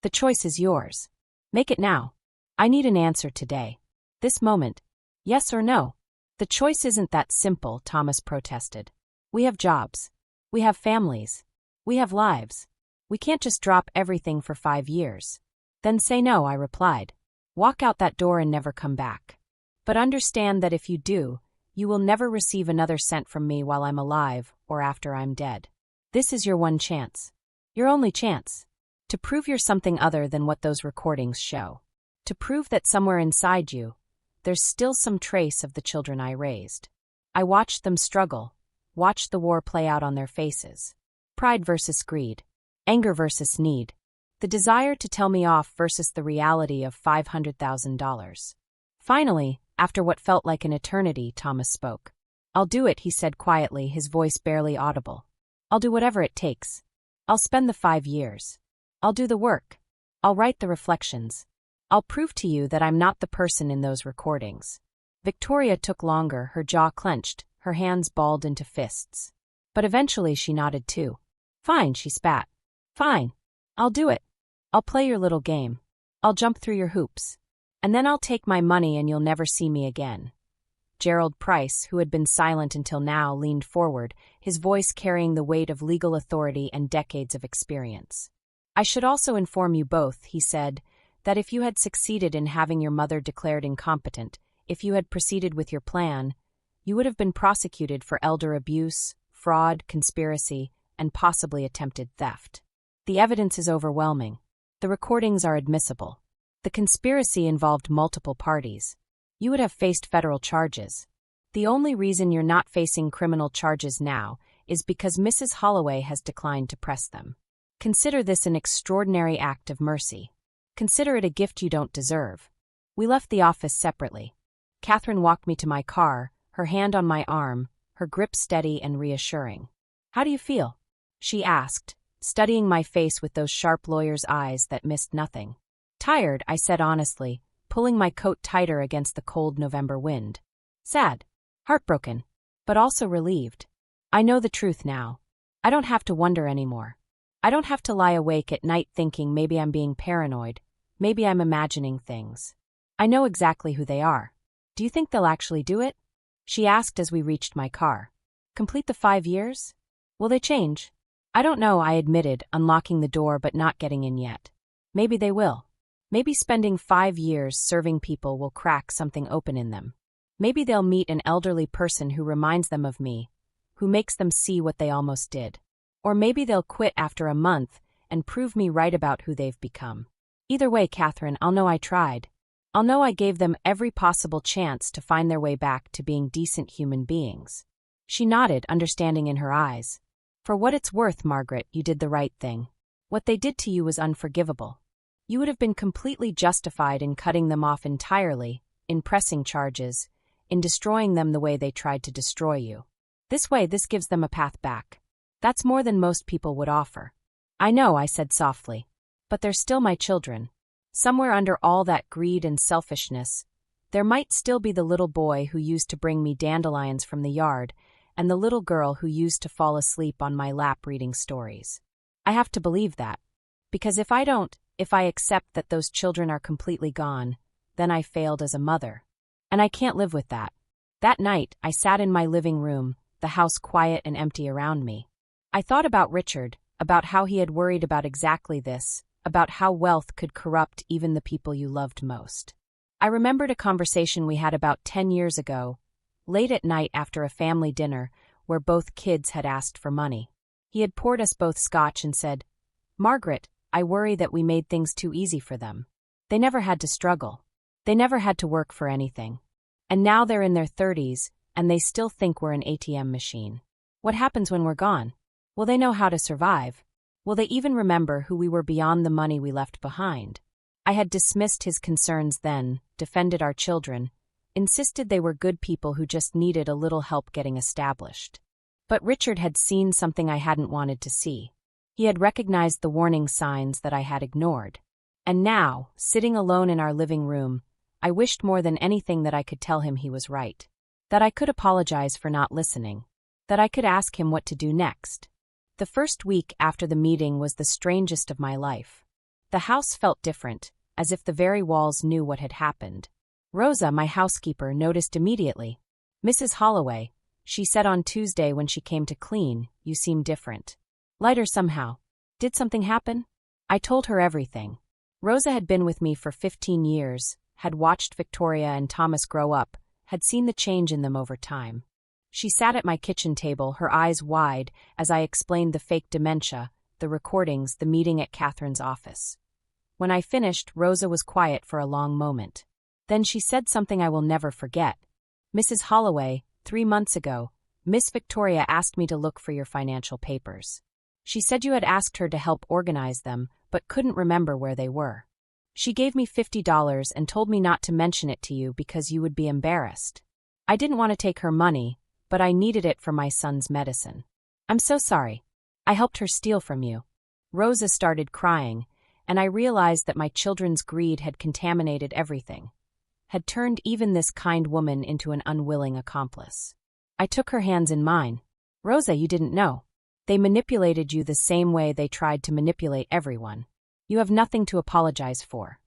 The choice is yours. Make it now. I need an answer today. This moment. Yes or no?" "The choice isn't that simple," Thomas protested. "We have jobs. We have families. We have lives. We can't just drop everything for 5 years. Then say no, I replied. Walk out that door and never come back. But understand that if you do, you will never receive another cent from me while I'm alive or after I'm dead. This is your one chance. Your only chance. To prove you're something other than what those recordings show. To prove that somewhere inside you, there's still some trace of the children I raised. I watched them struggle, watched the war play out on their faces. Pride versus greed. Anger versus need. The desire to tell me off versus the reality of $500,000. Finally, after what felt like an eternity, Thomas spoke. I'll do it, he said quietly, his voice barely audible. I'll do whatever it takes. I'll spend the 5 years. I'll do the work. I'll write the reflections. I'll prove to you that I'm not the person in those recordings. Victoria took longer, her jaw clenched, her hands balled into fists. But eventually she nodded too. Fine, she spat. Fine. I'll do it. I'll play your little game. I'll jump through your hoops. And then I'll take my money and you'll never see me again. Gerald Price, who had been silent until now, leaned forward, his voice carrying the weight of legal authority and decades of experience. I should also inform you both, he said, that if you had succeeded in having your mother declared incompetent, if you had proceeded with your plan, you would have been prosecuted for elder abuse, fraud, conspiracy, and possibly attempted theft. The evidence is overwhelming. The recordings are admissible. The conspiracy involved multiple parties. You would have faced federal charges. The only reason you're not facing criminal charges now is because Mrs. Holloway has declined to press them. Consider this an extraordinary act of mercy. Consider it a gift you don't deserve. We left the office separately. Catherine walked me to my car, her hand on my arm, her grip steady and reassuring. How do you feel? She asked, studying my face with those sharp lawyer's eyes that missed nothing. Tired, I said honestly, pulling my coat tighter against the cold November wind. Sad. Heartbroken. But also relieved. I know the truth now. I don't have to wonder anymore. I don't have to lie awake at night thinking maybe I'm being paranoid, maybe I'm imagining things. I know exactly who they are. Do you think they'll actually do it? She asked as we reached my car. Complete the 5 years? Will they change? I don't know, I admitted, unlocking the door but not getting in yet. Maybe they will. Maybe spending 5 years serving people will crack something open in them. Maybe they'll meet an elderly person who reminds them of me, who makes them see what they almost did. Or maybe they'll quit after a month and prove me right about who they've become. Either way, Catherine, I'll know I tried. I'll know I gave them every possible chance to find their way back to being decent human beings. She nodded, understanding in her eyes. For what it's worth, Margaret, you did the right thing. What they did to you was unforgivable. You would have been completely justified in cutting them off entirely, in pressing charges, in destroying them the way they tried to destroy you. This way, this gives them a path back. That's more than most people would offer. I know, I said softly. But they're still my children. Somewhere under all that greed and selfishness, there might still be the little boy who used to bring me dandelions from the yard, and the little girl who used to fall asleep on my lap reading stories. I have to believe that. Because if I don't, if I accept that those children are completely gone, then I failed as a mother. And I can't live with that. That night, I sat in my living room, the house quiet and empty around me. I thought about Richard, about how he had worried about exactly this, about how wealth could corrupt even the people you loved most. I remembered a conversation we had about 10 years ago, late at night after a family dinner where both kids had asked for money. He had poured us both scotch and said, "Margaret, I worry that we made things too easy for them. They never had to struggle. They never had to work for anything. And now they're in their 30s, and they still think we're an ATM machine. What happens when we're gone? Will they know how to survive? Will they even remember who we were beyond the money we left behind?" I had dismissed his concerns then, defended our children, insisted they were good people who just needed a little help getting established. But Richard had seen something I hadn't wanted to see. He had recognized the warning signs that I had ignored. And now, sitting alone in our living room, I wished more than anything that I could tell him he was right. That I could apologize for not listening. That I could ask him what to do next. The first week after the meeting was the strangest of my life. The house felt different, as if the very walls knew what had happened. Rosa, my housekeeper, noticed immediately. Mrs. Holloway, She said on Tuesday when she came to clean, "You seem different. Lighter somehow. Did something happen?" I told her everything. Rosa had been with me for 15 years, had watched Victoria and Thomas grow up, had seen the change in them over time. She sat at my kitchen table, her eyes wide, as I explained the fake dementia, the recordings, the meeting at Catherine's office. When I finished, Rosa was quiet for a long moment. Then she said something I will never forget. "Mrs. Holloway, 3 months ago, Miss Victoria asked me to look for your financial papers. She said you had asked her to help organize them, but couldn't remember where they were. She gave me $50 and told me not to mention it to you because you would be embarrassed. I didn't want to take her money, but I needed it for my son's medicine. I'm so sorry. I helped her steal from you." Rosa started crying, and I realized that my children's greed had contaminated everything, had turned even this kind woman into an unwilling accomplice. I took her hands in mine. "Rosa, you didn't know. They manipulated you the same way they tried to manipulate everyone. You have nothing to apologize for."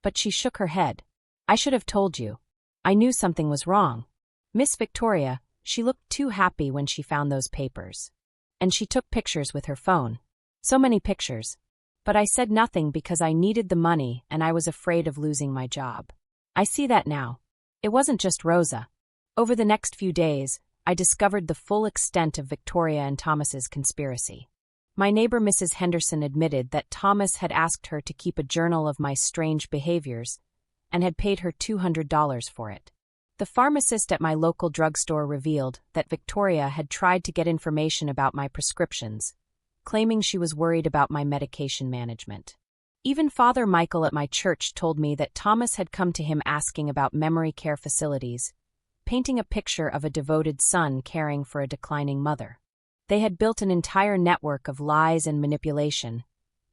But she shook her head. "I should have told you. I knew something was wrong. Miss Victoria, she looked too happy when she found those papers. And she took pictures with her phone. So many pictures. But I said nothing because I needed the money and I was afraid of losing my job. I see that now. It wasn't just Rosa. Over the next few days, I discovered the full extent of Victoria and Thomas's conspiracy. My neighbor Mrs. Henderson admitted that Thomas had asked her to keep a journal of my strange behaviors and had paid her $200 for it. The pharmacist at my local drugstore revealed that Victoria had tried to get information about my prescriptions, claiming she was worried about my medication management. Even Father Michael at my church told me that Thomas had come to him asking about memory care facilities, painting a picture of a devoted son caring for a declining mother. They had built an entire network of lies and manipulation,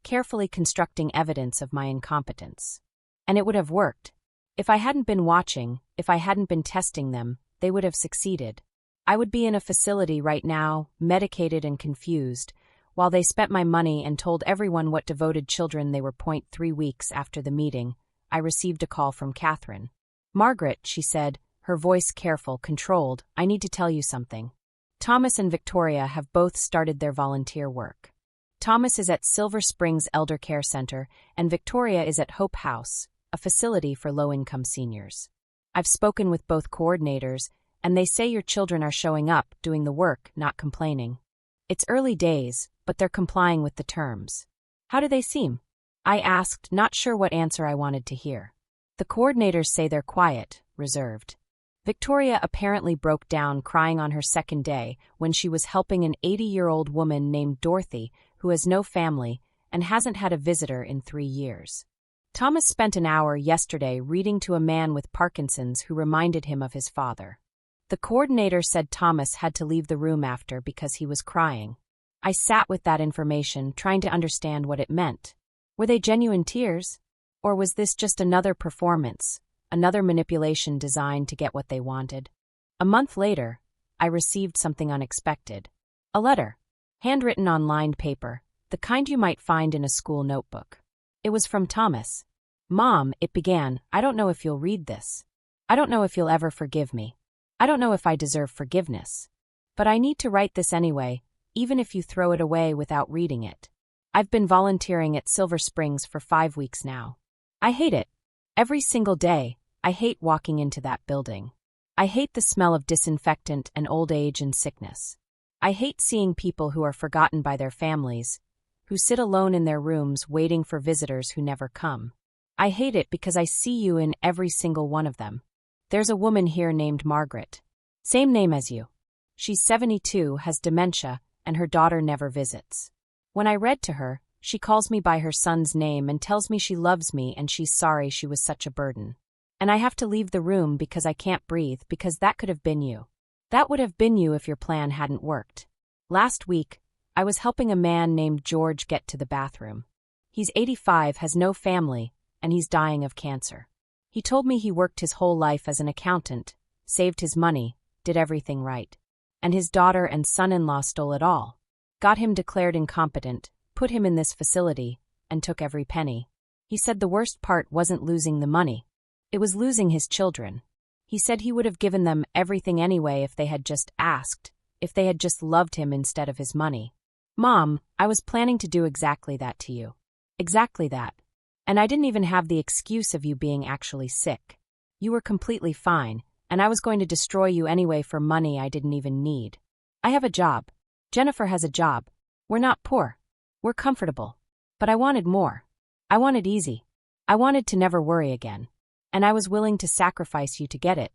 carefully constructing evidence of my incompetence. And it would have worked. If I hadn't been watching, if I hadn't been testing them, they would have succeeded. I would be in a facility right now, medicated and confused, while they spent my money and told everyone what devoted children they were. 3 weeks after the meeting, I received a call from Catherine. "Margaret," she said, her voice careful, controlled, "I need to tell you something. Thomas and Victoria have both started their volunteer work. Thomas is at Silver Springs Elder Care Center, and Victoria is at Hope House, a facility for low-income seniors. I've spoken with both coordinators, and they say your children are showing up, doing the work, not complaining. It's early days, but they're complying with the terms." "How do they seem?" I asked, not sure what answer I wanted to hear. "The coordinators say they're quiet, reserved." Victoria apparently broke down crying on her second day when she was helping an 80-year-old woman named Dorothy who has no family and hasn't had a visitor in 3 years. Thomas spent an hour yesterday reading to a man with Parkinson's who reminded him of his father. The coordinator said Thomas had to leave the room after because he was crying. I sat with that information, trying to understand what it meant. Were they genuine tears? Or was this just another performance, another manipulation designed to get what they wanted? A month later, I received something unexpected. A letter, handwritten on lined paper, the kind you might find in a school notebook. It was from Thomas. "Mom," it began, "I don't know if you'll read this. I don't know if you'll ever forgive me. I don't know if I deserve forgiveness. But I need to write this anyway, even if you throw it away without reading it. I've been volunteering at Silver Springs for 5 weeks now. I hate it. Every single day, I hate walking into that building. I hate the smell of disinfectant and old age and sickness. I hate seeing people who are forgotten by their families, who sit alone in their rooms waiting for visitors who never come. I hate it because I see you in every single one of them. There's a woman here named Margaret. Same name as you. She's 72, has dementia, and her daughter never visits. When I read to her, she calls me by her son's name and tells me she loves me and she's sorry she was such a burden. And I have to leave the room because I can't breathe, because that could have been you. That would have been you if your plan hadn't worked. Last week, I was helping a man named George get to the bathroom. He's 85, has no family, and he's dying of cancer. He told me he worked his whole life as an accountant, saved his money, did everything right. And his daughter and son-in-law stole it all. Got him declared incompetent, put him in this facility, and took every penny. He said the worst part wasn't losing the money. It was losing his children. He said he would have given them everything anyway if they had just asked, if they had just loved him instead of his money. Mom, I was planning to do exactly that to you. Exactly that. And I didn't even have the excuse of you being actually sick. You were completely fine, and I was going to destroy you anyway for money I didn't even need. I have a job. Jennifer has a job. We're not poor. We're comfortable. But I wanted more. I wanted easy. I wanted to never worry again. And I was willing to sacrifice you to get it.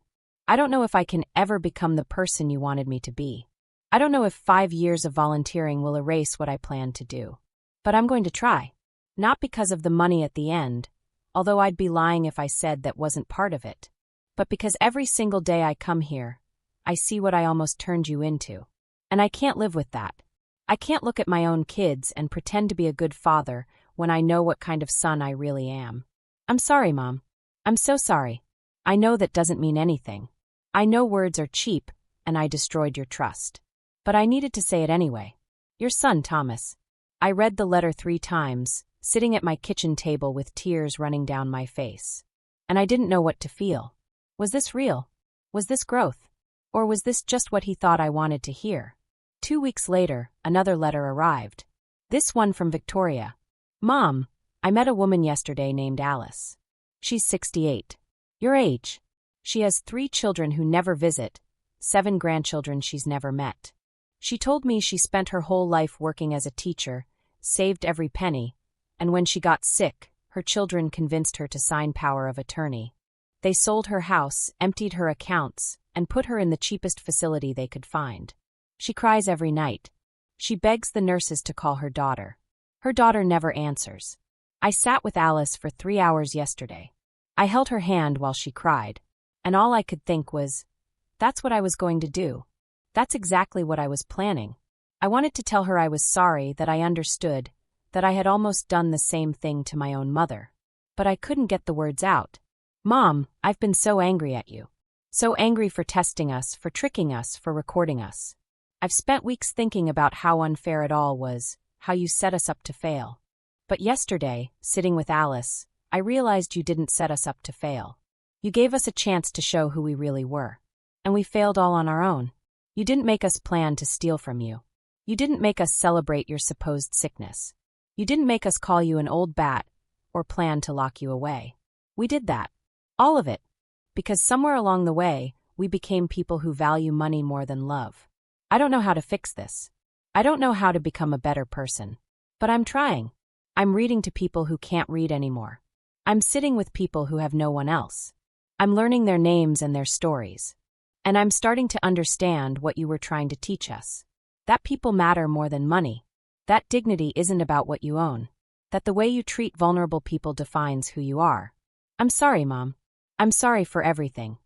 I don't know if I can ever become the person you wanted me to be. I don't know if 5 years of volunteering will erase what I planned to do. But I'm going to try. Not because of the money at the end, although I'd be lying if I said that wasn't part of it. But because every single day I come here, I see what I almost turned you into. And I can't live with that. I can't look at my own kids and pretend to be a good father when I know what kind of son I really am. I'm sorry, Mom. I'm so sorry. I know that doesn't mean anything. I know words are cheap, and I destroyed your trust. But I needed to say it anyway. Your son, Thomas. I read the letter 3 times, sitting at my kitchen table with tears running down my face. And I didn't know what to feel. Was this real? Was this growth? Or was this just what he thought I wanted to hear? 2 weeks later, another letter arrived. This one from Victoria. Mom, I met a woman yesterday named Alice. She's 68. Your age. She has 3 children who never visit, 7 grandchildren she's never met. She told me she spent her whole life working as a teacher, saved every penny, and when she got sick, her children convinced her to sign power of attorney. They sold her house, emptied her accounts, and put her in the cheapest facility they could find. She cries every night. She begs the nurses to call her daughter. Her daughter never answers. I sat with Alice for 3 hours yesterday. I held her hand while she cried, and all I could think was, that's what I was going to do. That's exactly what I was planning. I wanted to tell her I was sorry, that I understood, that I had almost done the same thing to my own mother. But I couldn't get the words out. Mom, I've been so angry at you. So angry for testing us, for tricking us, for recording us. I've spent weeks thinking about how unfair it all was, how you set us up to fail. But yesterday, sitting with Alice, I realized you didn't set us up to fail. You gave us a chance to show who we really were. And we failed all on our own. You didn't make us plan to steal from you. You didn't make us celebrate your supposed sickness. You didn't make us call you an old bat or plan to lock you away. We did that. All of it. Because somewhere along the way, we became people who value money more than love. I don't know how to fix this. I don't know how to become a better person. But I'm trying. I'm reading to people who can't read anymore. I'm sitting with people who have no one else. I'm learning their names and their stories. And I'm starting to understand what you were trying to teach us. That people matter more than money. That dignity isn't about what you own. That the way you treat vulnerable people defines who you are. I'm sorry, Mom. I'm sorry for everything.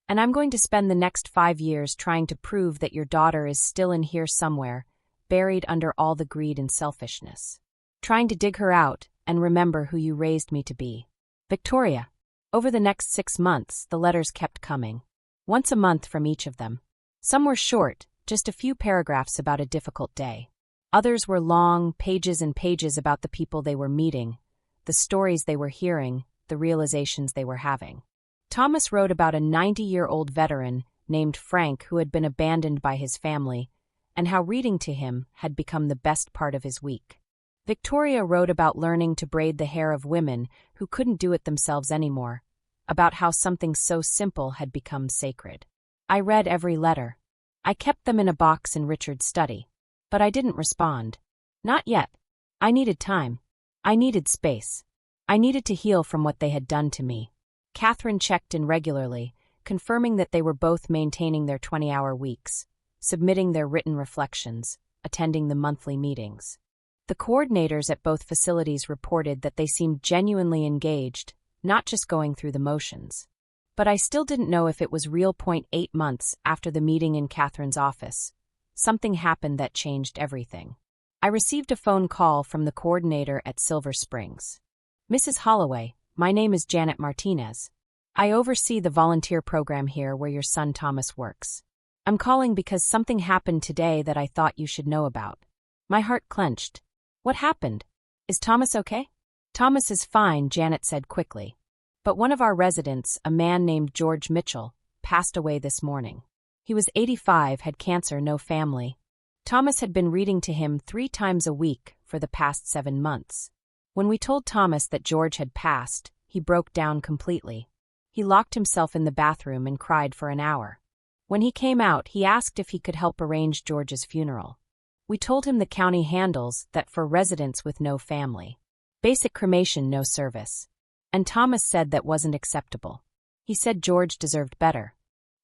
And I'm going to spend the next 5 years trying to prove that your daughter is still in here somewhere, buried under all the greed and selfishness. Trying to dig her out and remember who you raised me to be. Victoria. Over the next 6 months, the letters kept coming. Once a month from each of them. Some were short, just a few paragraphs about a difficult day. Others were long, pages and pages about the people they were meeting, the stories they were hearing, the realizations they were having. Thomas wrote about a 90-year-old veteran named Frank who had been abandoned by his family, and how reading to him had become the best part of his week. Victoria wrote about learning to braid the hair of women who couldn't do it themselves anymore, about how something so simple had become sacred. I read every letter. I kept them in a box in Richard's study. But I didn't respond. Not yet. I needed time. I needed space. I needed to heal from what they had done to me. Catherine checked in regularly, confirming that they were both maintaining their 20-hour weeks, submitting their written reflections, attending the monthly meetings. The coordinators at both facilities reported that they seemed genuinely engaged, not just going through the motions. But I still didn't know if it was real. 8 months after the meeting in Catherine's office, something happened that changed everything. I received a phone call from the coordinator at Silver Springs. Mrs. Holloway, my name is Janet Martinez. I oversee the volunteer program here where your son Thomas works. I'm calling because something happened today that I thought you should know about. My heart clenched. What happened? Is Thomas okay? Thomas is fine, Janet said quickly. But one of our residents, a man named George Mitchell, passed away this morning. He was 85, had cancer, no family. Thomas had been reading to him 3 times a week for the past 7 months. When we told Thomas that George had passed, he broke down completely. He locked himself in the bathroom and cried for an hour. When he came out, he asked if he could help arrange George's funeral. We told him the county handles that for residents with no family. Basic cremation, no service. And Thomas said that wasn't acceptable. He said George deserved better.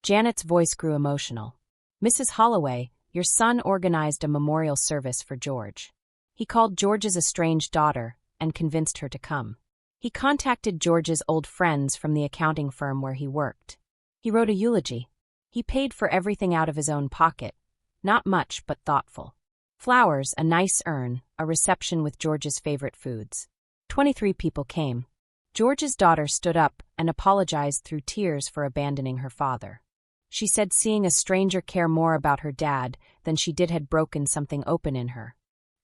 Janet's voice grew emotional. Mrs. Holloway, your son organized a memorial service for George. He called George's estranged daughter and convinced her to come. He contacted George's old friends from the accounting firm where he worked. He wrote a eulogy. He paid for everything out of his own pocket. Not much, but thoughtful. Flowers, a nice urn, a reception with George's favorite foods. 23 people came. George's daughter stood up and apologized through tears for abandoning her father. She said seeing a stranger care more about her dad than she did had broken something open in her.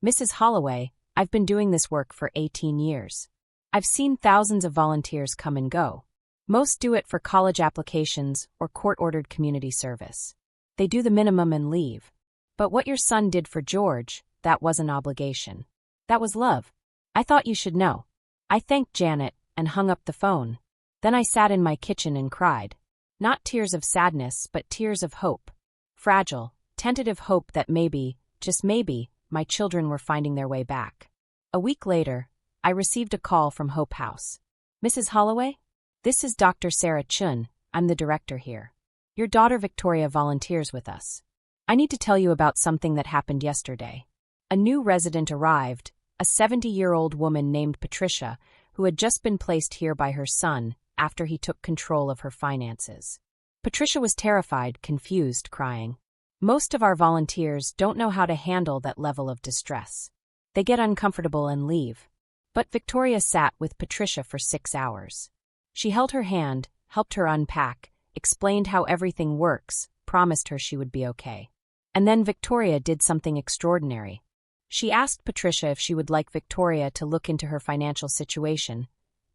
Mrs. Holloway, I've been doing this work for 18 years. I've seen thousands of volunteers come and go. Most do it for college applications or court-ordered community service. They do the minimum and leave. But what your son did for George, that wasn't obligation. That was love. I thought you should know. I thanked Janet and hung up the phone. Then I sat in my kitchen and cried. Not tears of sadness, but tears of hope. Fragile, tentative hope that maybe, just maybe, my children were finding their way back. A week later, I received a call from Hope House. Mrs. Holloway? This is Dr. Sarah Chun. I'm the director here. Your daughter Victoria volunteers with us. I need to tell you about something that happened yesterday. A new resident arrived, a 70-year-old woman named Patricia, who had just been placed here by her son after he took control of her finances. Patricia was terrified, confused, crying. Most of our volunteers don't know how to handle that level of distress. They get uncomfortable and leave. But Victoria sat with Patricia for 6 hours. She held her hand, helped her unpack, explained how everything works, promised her she would be okay. And then Victoria did something extraordinary. She asked Patricia if she would like Victoria to look into her financial situation,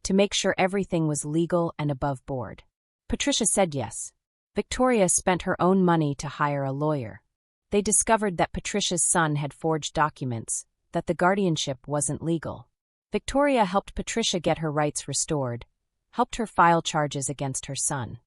to make sure everything was legal and above board. Patricia said yes. Victoria spent her own money to hire a lawyer. They discovered that Patricia's son had forged documents, that the guardianship wasn't legal. Victoria helped Patricia get her rights restored, helped her file charges against her son.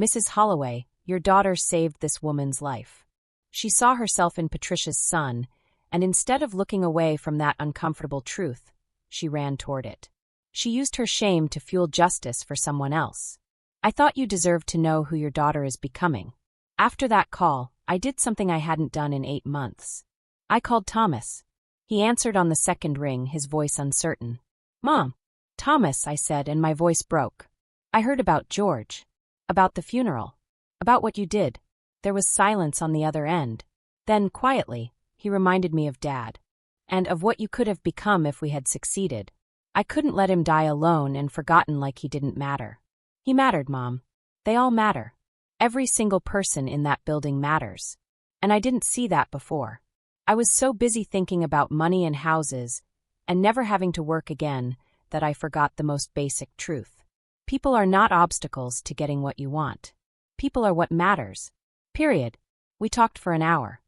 Mrs. Holloway, your daughter saved this woman's life. She saw herself in Patricia's son, and instead of looking away from that uncomfortable truth, she ran toward it. She used her shame to fuel justice for someone else. I thought you deserved to know who your daughter is becoming. After that call, I did something I hadn't done in 8 months. I called Thomas. He answered on the second ring, his voice uncertain. Mom. Thomas, I said, and my voice broke. I heard about George. About the funeral. About what you did. There was silence on the other end. Then, quietly, he reminded me of Dad. And of what you could have become if we had succeeded. I couldn't let him die alone and forgotten like he didn't matter. He mattered, Mom. They all matter. Every single person in that building matters. And I didn't see that before. I was so busy thinking about money and houses, and never having to work again, that I forgot the most basic truth. People are not obstacles to getting what you want. People are what matters. Period. We talked for an hour.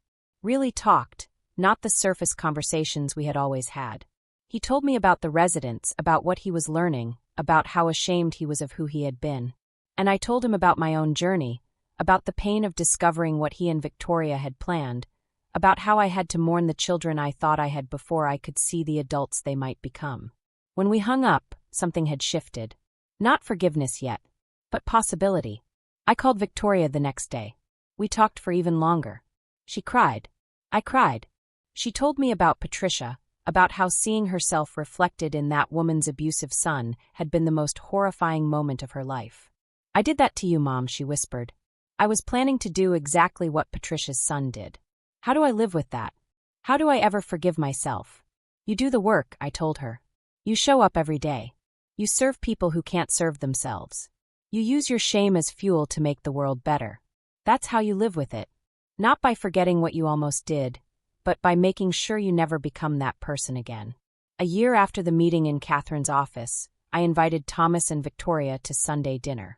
Really talked, not the surface conversations we had always had. He told me about the residents, about what he was learning, about how ashamed he was of who he had been. And I told him about my own journey, about the pain of discovering what he and Victoria had planned, about how I had to mourn the children I thought I had before I could see the adults they might become. When we hung up, something had shifted. Not forgiveness yet, but possibility. I called Victoria the next day. We talked for even longer. She cried. I cried. She told me about Patricia, about how seeing herself reflected in that woman's abusive son had been the most horrifying moment of her life. I did that to you, Mom, she whispered. I was planning to do exactly what Patricia's son did. How do I live with that? How do I ever forgive myself? You do the work, I told her. You show up every day. You serve people who can't serve themselves. You use your shame as fuel to make the world better. That's how you live with it. Not by forgetting what you almost did, but by making sure you never become that person again. A year after the meeting in Catherine's office, I invited Thomas and Victoria to Sunday dinner.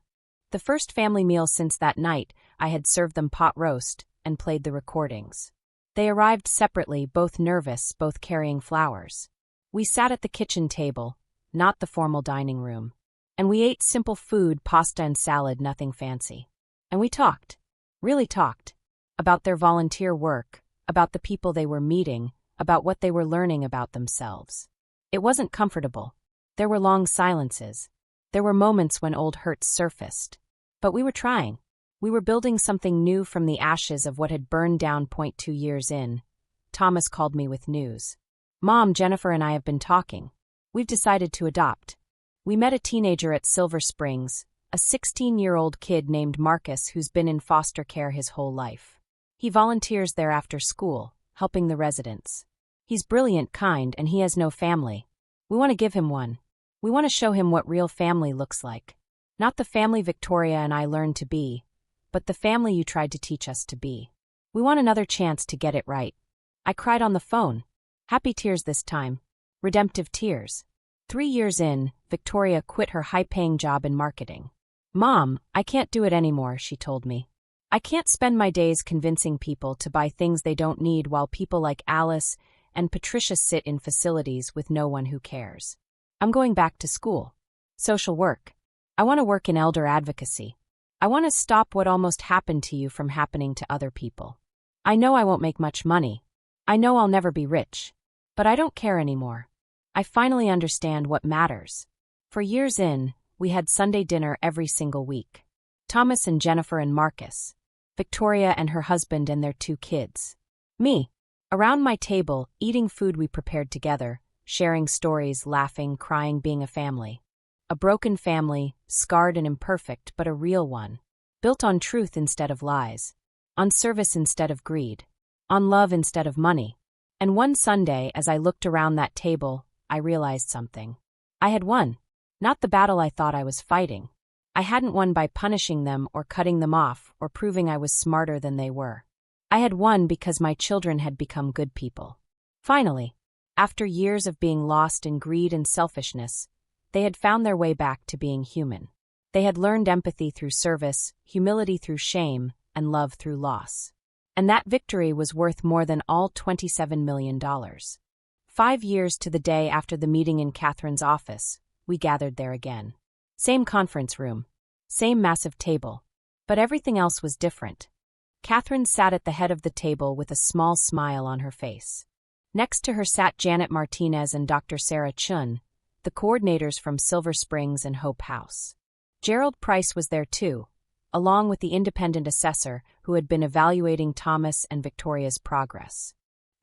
The first family meal since that night, I had served them pot roast and played the recordings. They arrived separately, both nervous, both carrying flowers. We sat at the kitchen table, not the formal dining room. And we ate simple food, pasta and salad, nothing fancy. And we talked, really talked, about their volunteer work, about the people they were meeting, about what they were learning about themselves. It wasn't comfortable. There were long silences. There were moments when old hurts surfaced. But we were trying. We were building something new from the ashes of what had burned down. 2 years in, Thomas called me with news. Mom, Jennifer and I have been talking. We've decided to adopt. We met a teenager at Silver Springs, a 16-year-old kid named Marcus who's been in foster care his whole life. He volunteers there after school, helping the residents. He's brilliant, kind, and he has no family. We want to give him one. We want to show him what real family looks like. Not the family Victoria and I learned to be, but the family you tried to teach us to be. We want another chance to get it right. I cried on the phone. Happy tears this time. Redemptive tears. 3 years in, Victoria quit her high-paying job in marketing. Mom, I can't do it anymore, she told me. I can't spend my days convincing people to buy things they don't need while people like Alice and Patricia sit in facilities with no one who cares. I'm going back to school. Social work. I want to work in elder advocacy. I want to stop what almost happened to you from happening to other people. I know I won't make much money. I know I'll never be rich. But I don't care anymore. I finally understand what matters. For years in, we had Sunday dinner every single week. Thomas and Jennifer and Marcus. Victoria and her husband and their 2 kids. Me. Around my table, eating food we prepared together, sharing stories, laughing, crying, being a family. A broken family, scarred and imperfect, but a real one. Built on truth instead of lies. On service instead of greed. On love instead of money. And one Sunday, as I looked around that table, I realized something. I had won. Not the battle I thought I was fighting. I hadn't won by punishing them or cutting them off or proving I was smarter than they were. I had won because my children had become good people. Finally, after years of being lost in greed and selfishness, they had found their way back to being human. They had learned empathy through service, humility through shame, and love through loss. And that victory was worth more than all $27 million. 5 years to the day after the meeting in Catherine's office, we gathered there again. Same conference room. Same massive table. But everything else was different. Catherine sat at the head of the table with a small smile on her face. Next to her sat Janet Martinez and Dr. Sarah Chun, the coordinators from Silver Springs and Hope House. Gerald Price was there too, along with the independent assessor who had been evaluating Thomas and Victoria's progress.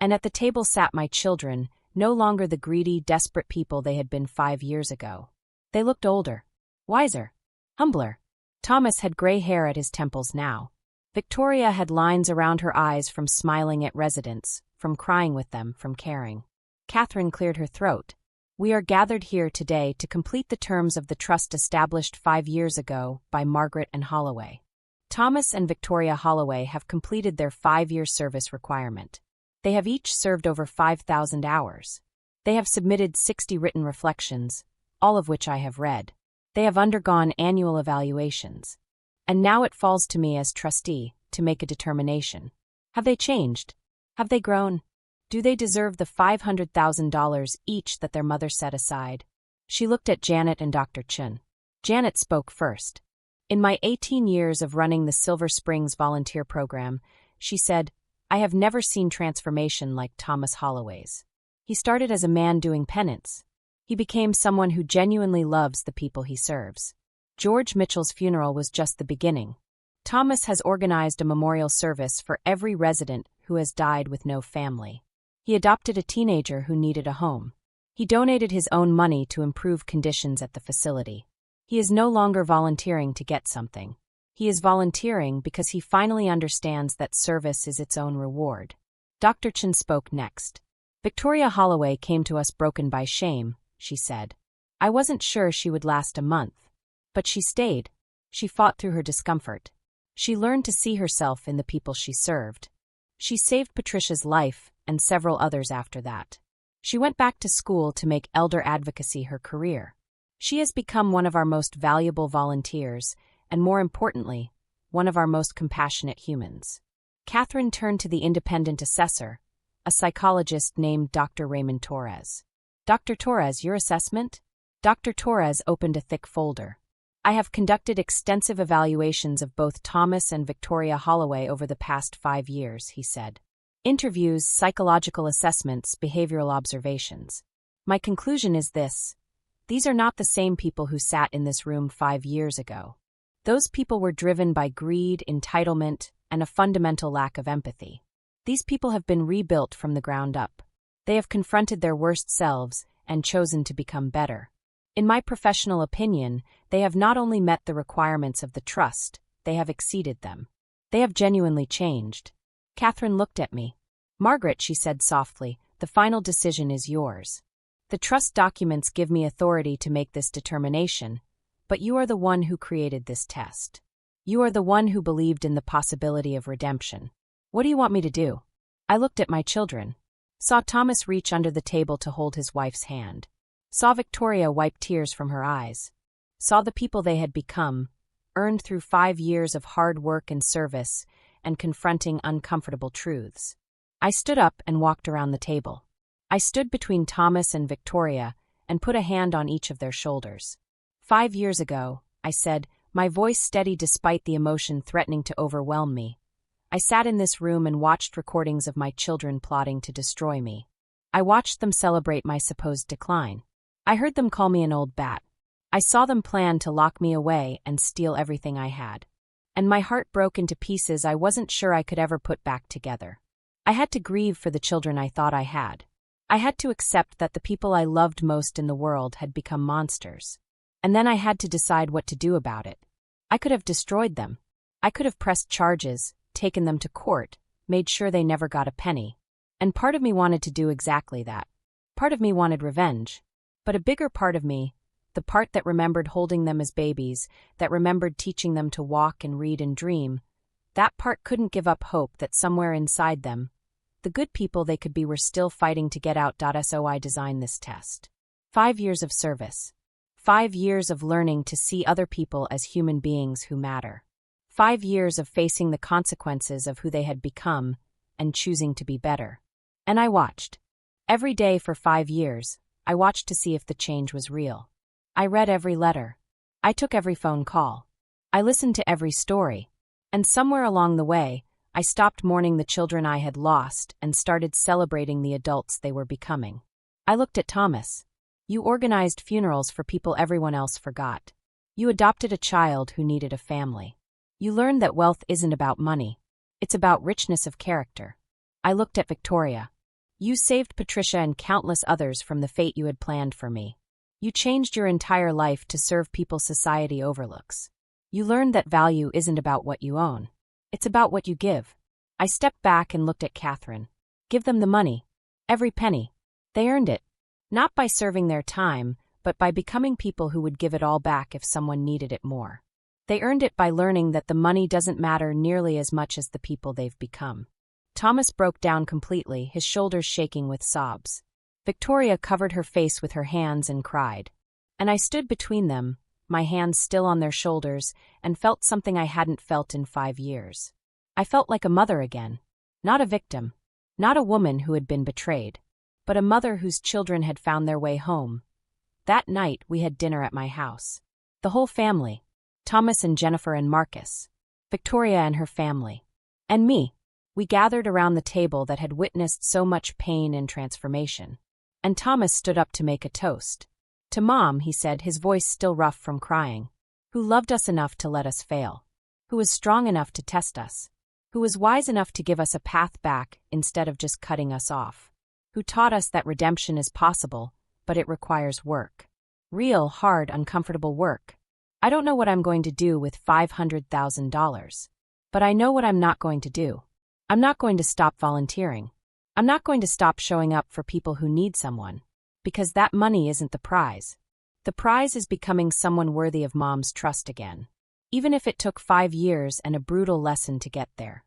And at the table sat my children, no longer the greedy, desperate people they had been 5 years ago. They looked older, wiser, humbler. Thomas had gray hair at his temples now. Victoria had lines around her eyes from smiling at residents, from crying with them, from caring. Catherine cleared her throat. We are gathered here today to complete the terms of the trust established 5 years ago by Margaret and Holloway. Thomas and Victoria Holloway have completed their 5-year service requirement. They have each served over 5,000 hours. They have submitted 60 written reflections, all of which I have read. They have undergone annual evaluations. And now it falls to me as trustee to make a determination. Have they changed? Have they grown? Do they deserve the $500,000 each that their mother set aside? She looked at Janet and Dr. Chun. Janet spoke first. In my 18 years of running the Silver Springs volunteer program, she said, I have never seen transformation like Thomas Holloway's. He started as a man doing penance. He became someone who genuinely loves the people he serves. George Mitchell's funeral was just the beginning. Thomas has organized a memorial service for every resident who has died with no family. He adopted a teenager who needed a home. He donated his own money to improve conditions at the facility. He is no longer volunteering to get something. He is volunteering because he finally understands that service is its own reward. Dr. Chun spoke next. Victoria Holloway came to us broken by shame, she said. I wasn't sure she would last a month. But she stayed. She fought through her discomfort. She learned to see herself in the people she served. She saved Patricia's life and several others after that. She went back to school to make elder advocacy her career. She has become one of our most valuable volunteers, and more importantly, one of our most compassionate humans. Catherine turned to the independent assessor, a psychologist named Dr. Raymond Torres. Dr. Torres, your assessment? Dr. Torres opened a thick folder. I have conducted extensive evaluations of both Thomas and Victoria Holloway over the past 5 years, he said. Interviews, psychological assessments, behavioral observations. My conclusion is this. These are not the same people who sat in this room 5 years ago. Those people were driven by greed, entitlement, and a fundamental lack of empathy. These people have been rebuilt from the ground up. They have confronted their worst selves and chosen to become better. In my professional opinion, they have not only met the requirements of the trust, they have exceeded them. They have genuinely changed. Catherine looked at me. Margaret, she said softly, the final decision is yours. The trust documents give me authority to make this determination, but you are the one who created this test. You are the one who believed in the possibility of redemption. What do you want me to do? I looked at my children. Saw Thomas reach under the table to hold his wife's hand. Saw Victoria wipe tears from her eyes. Saw the people they had become, earned through 5 years of hard work and service, and confronting uncomfortable truths. I stood up and walked around the table. I stood between Thomas and Victoria and put a hand on each of their shoulders. 5 years ago, I said, my voice steady despite the emotion threatening to overwhelm me. I sat in this room and watched recordings of my children plotting to destroy me. I watched them celebrate my supposed decline. I heard them call me an old bat. I saw them plan to lock me away and steal everything I had. And my heart broke into pieces I wasn't sure I could ever put back together. I had to grieve for the children I thought I had. I had to accept that the people I loved most in the world had become monsters. And then I had to decide what to do about it. I could have destroyed them. I could have pressed charges, taken them to court, made sure they never got a penny. And part of me wanted to do exactly that. Part of me wanted revenge. But a bigger part of me, the part that remembered holding them as babies, that remembered teaching them to walk and read and dream, that part couldn't give up hope that somewhere inside them, the good people they could be were still fighting to get out. So I designed this test. 5 years of service. 5 years of learning to see other people as human beings who matter. 5 years of facing the consequences of who they had become and choosing to be better. And I watched. Every day for 5 years, I watched to see if the change was real. I read every letter. I took every phone call. I listened to every story. And somewhere along the way, I stopped mourning the children I had lost and started celebrating the adults they were becoming. I looked at Thomas. You organized funerals for people everyone else forgot. You adopted a child who needed a family. You learned that wealth isn't about money. It's about richness of character. I looked at Victoria. You saved Patricia and countless others from the fate you had planned for me. You changed your entire life to serve people society overlooks. You learned that value isn't about what you own. It's about what you give. I stepped back and looked at Catherine. Give them the money. Every penny. They earned it. Not by serving their time, but by becoming people who would give it all back if someone needed it more. They earned it by learning that the money doesn't matter nearly as much as the people they've become. Thomas broke down completely, his shoulders shaking with sobs. Victoria covered her face with her hands and cried. And I stood between them, my hands still on their shoulders, and felt something I hadn't felt in 5 years. I felt like a mother again. Not a victim. Not a woman who had been betrayed. But a mother whose children had found their way home. That night we had dinner at my house. The whole family. Thomas and Jennifer and Marcus. Victoria and her family. And me. We gathered around the table that had witnessed so much pain and transformation. And Thomas stood up to make a toast. To Mom, he said, his voice still rough from crying. Who loved us enough to let us fail. Who was strong enough to test us. Who was wise enough to give us a path back instead of just cutting us off. Who taught us that redemption is possible, but it requires work. Real, hard, uncomfortable work. I don't know what I'm going to do with $500,000. But I know what I'm not going to do. I'm not going to stop volunteering. I'm not going to stop showing up for people who need someone. Because that money isn't the prize. The prize is becoming someone worthy of Mom's trust again. Even if it took 5 years and a brutal lesson to get there.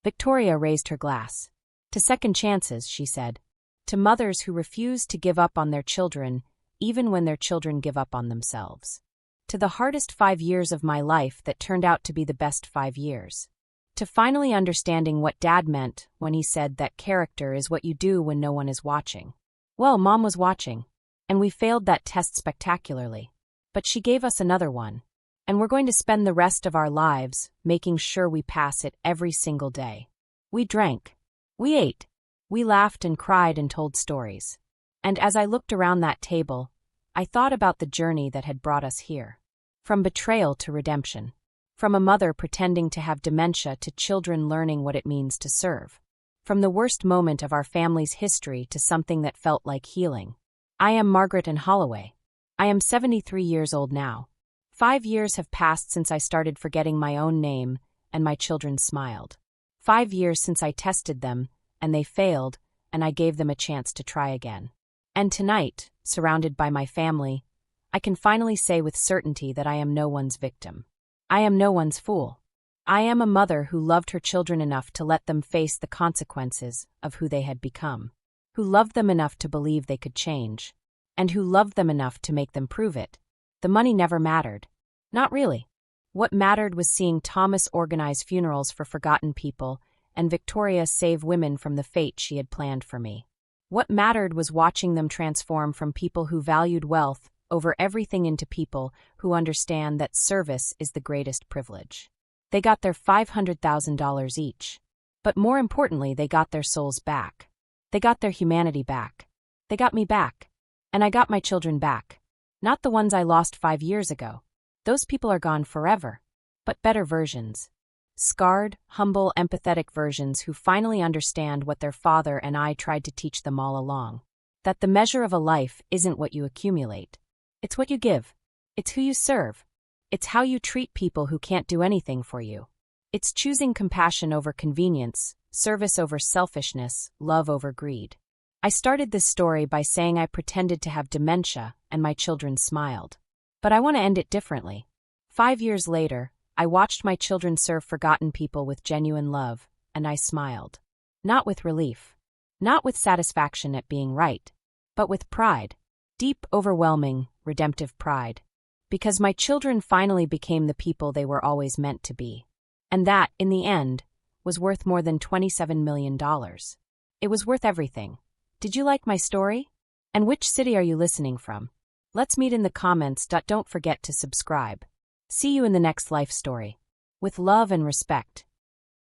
Victoria raised her glass. To second chances, she said. To mothers who refuse to give up on their children, even when their children give up on themselves. to the hardest 5 years of my life that turned out to be the best 5 years. To finally understanding what Dad meant when he said that character is what you do when no one is watching. Well, Mom was watching, and we failed that test spectacularly. But she gave us another one, and we're going to spend the rest of our lives making sure we pass it every single day. We drank. We ate. We laughed and cried and told stories. And as I looked around that table, I thought about the journey that had brought us here. From betrayal to redemption. From a mother pretending to have dementia to children learning what it means to serve. From the worst moment of our family's history to something that felt like healing. I am Margaret in Holloway. I am 73 years old now. 5 years have passed since I started forgetting my own name, and my children smiled. 5 years since I tested them, and they failed, and I gave them a chance to try again. And tonight, surrounded by my family, I can finally say with certainty that I am no one's victim. I am no one's fool. I am a mother who loved her children enough to let them face the consequences of who they had become, who loved them enough to believe they could change, and who loved them enough to make them prove it. The money never mattered. Not really. What mattered was seeing Thomas organize funerals for forgotten people and Victoria save women from the fate she had planned for me. What mattered was watching them transform from people who valued wealth over everything into people who understand that service is the greatest privilege. They got their $500,000 each. But more importantly, they got their souls back. They got their humanity back. They got me back. And I got my children back. Not the ones I lost 5 years ago. Those people are gone forever. But better versions. Scarred, humble, empathetic versions who finally understand what their father and I tried to teach them all along. That the measure of a life isn't what you accumulate. It's what you give. It's who you serve. It's how you treat people who can't do anything for you. It's choosing compassion over convenience, service over selfishness, love over greed. I started this story by saying I pretended to have dementia and my children smiled. But I want to end it differently. 5 years later, I watched my children serve forgotten people with genuine love, and I smiled. Not with relief. Not with satisfaction at being right. But with pride. Deep, overwhelming, redemptive pride. Because my children finally became the people they were always meant to be. And that, in the end, was worth more than $27 million. It was worth everything. Did you like my story? And which city are you listening from? Let's meet in the comments. Don't forget to subscribe. See you in the next life story. With love and respect.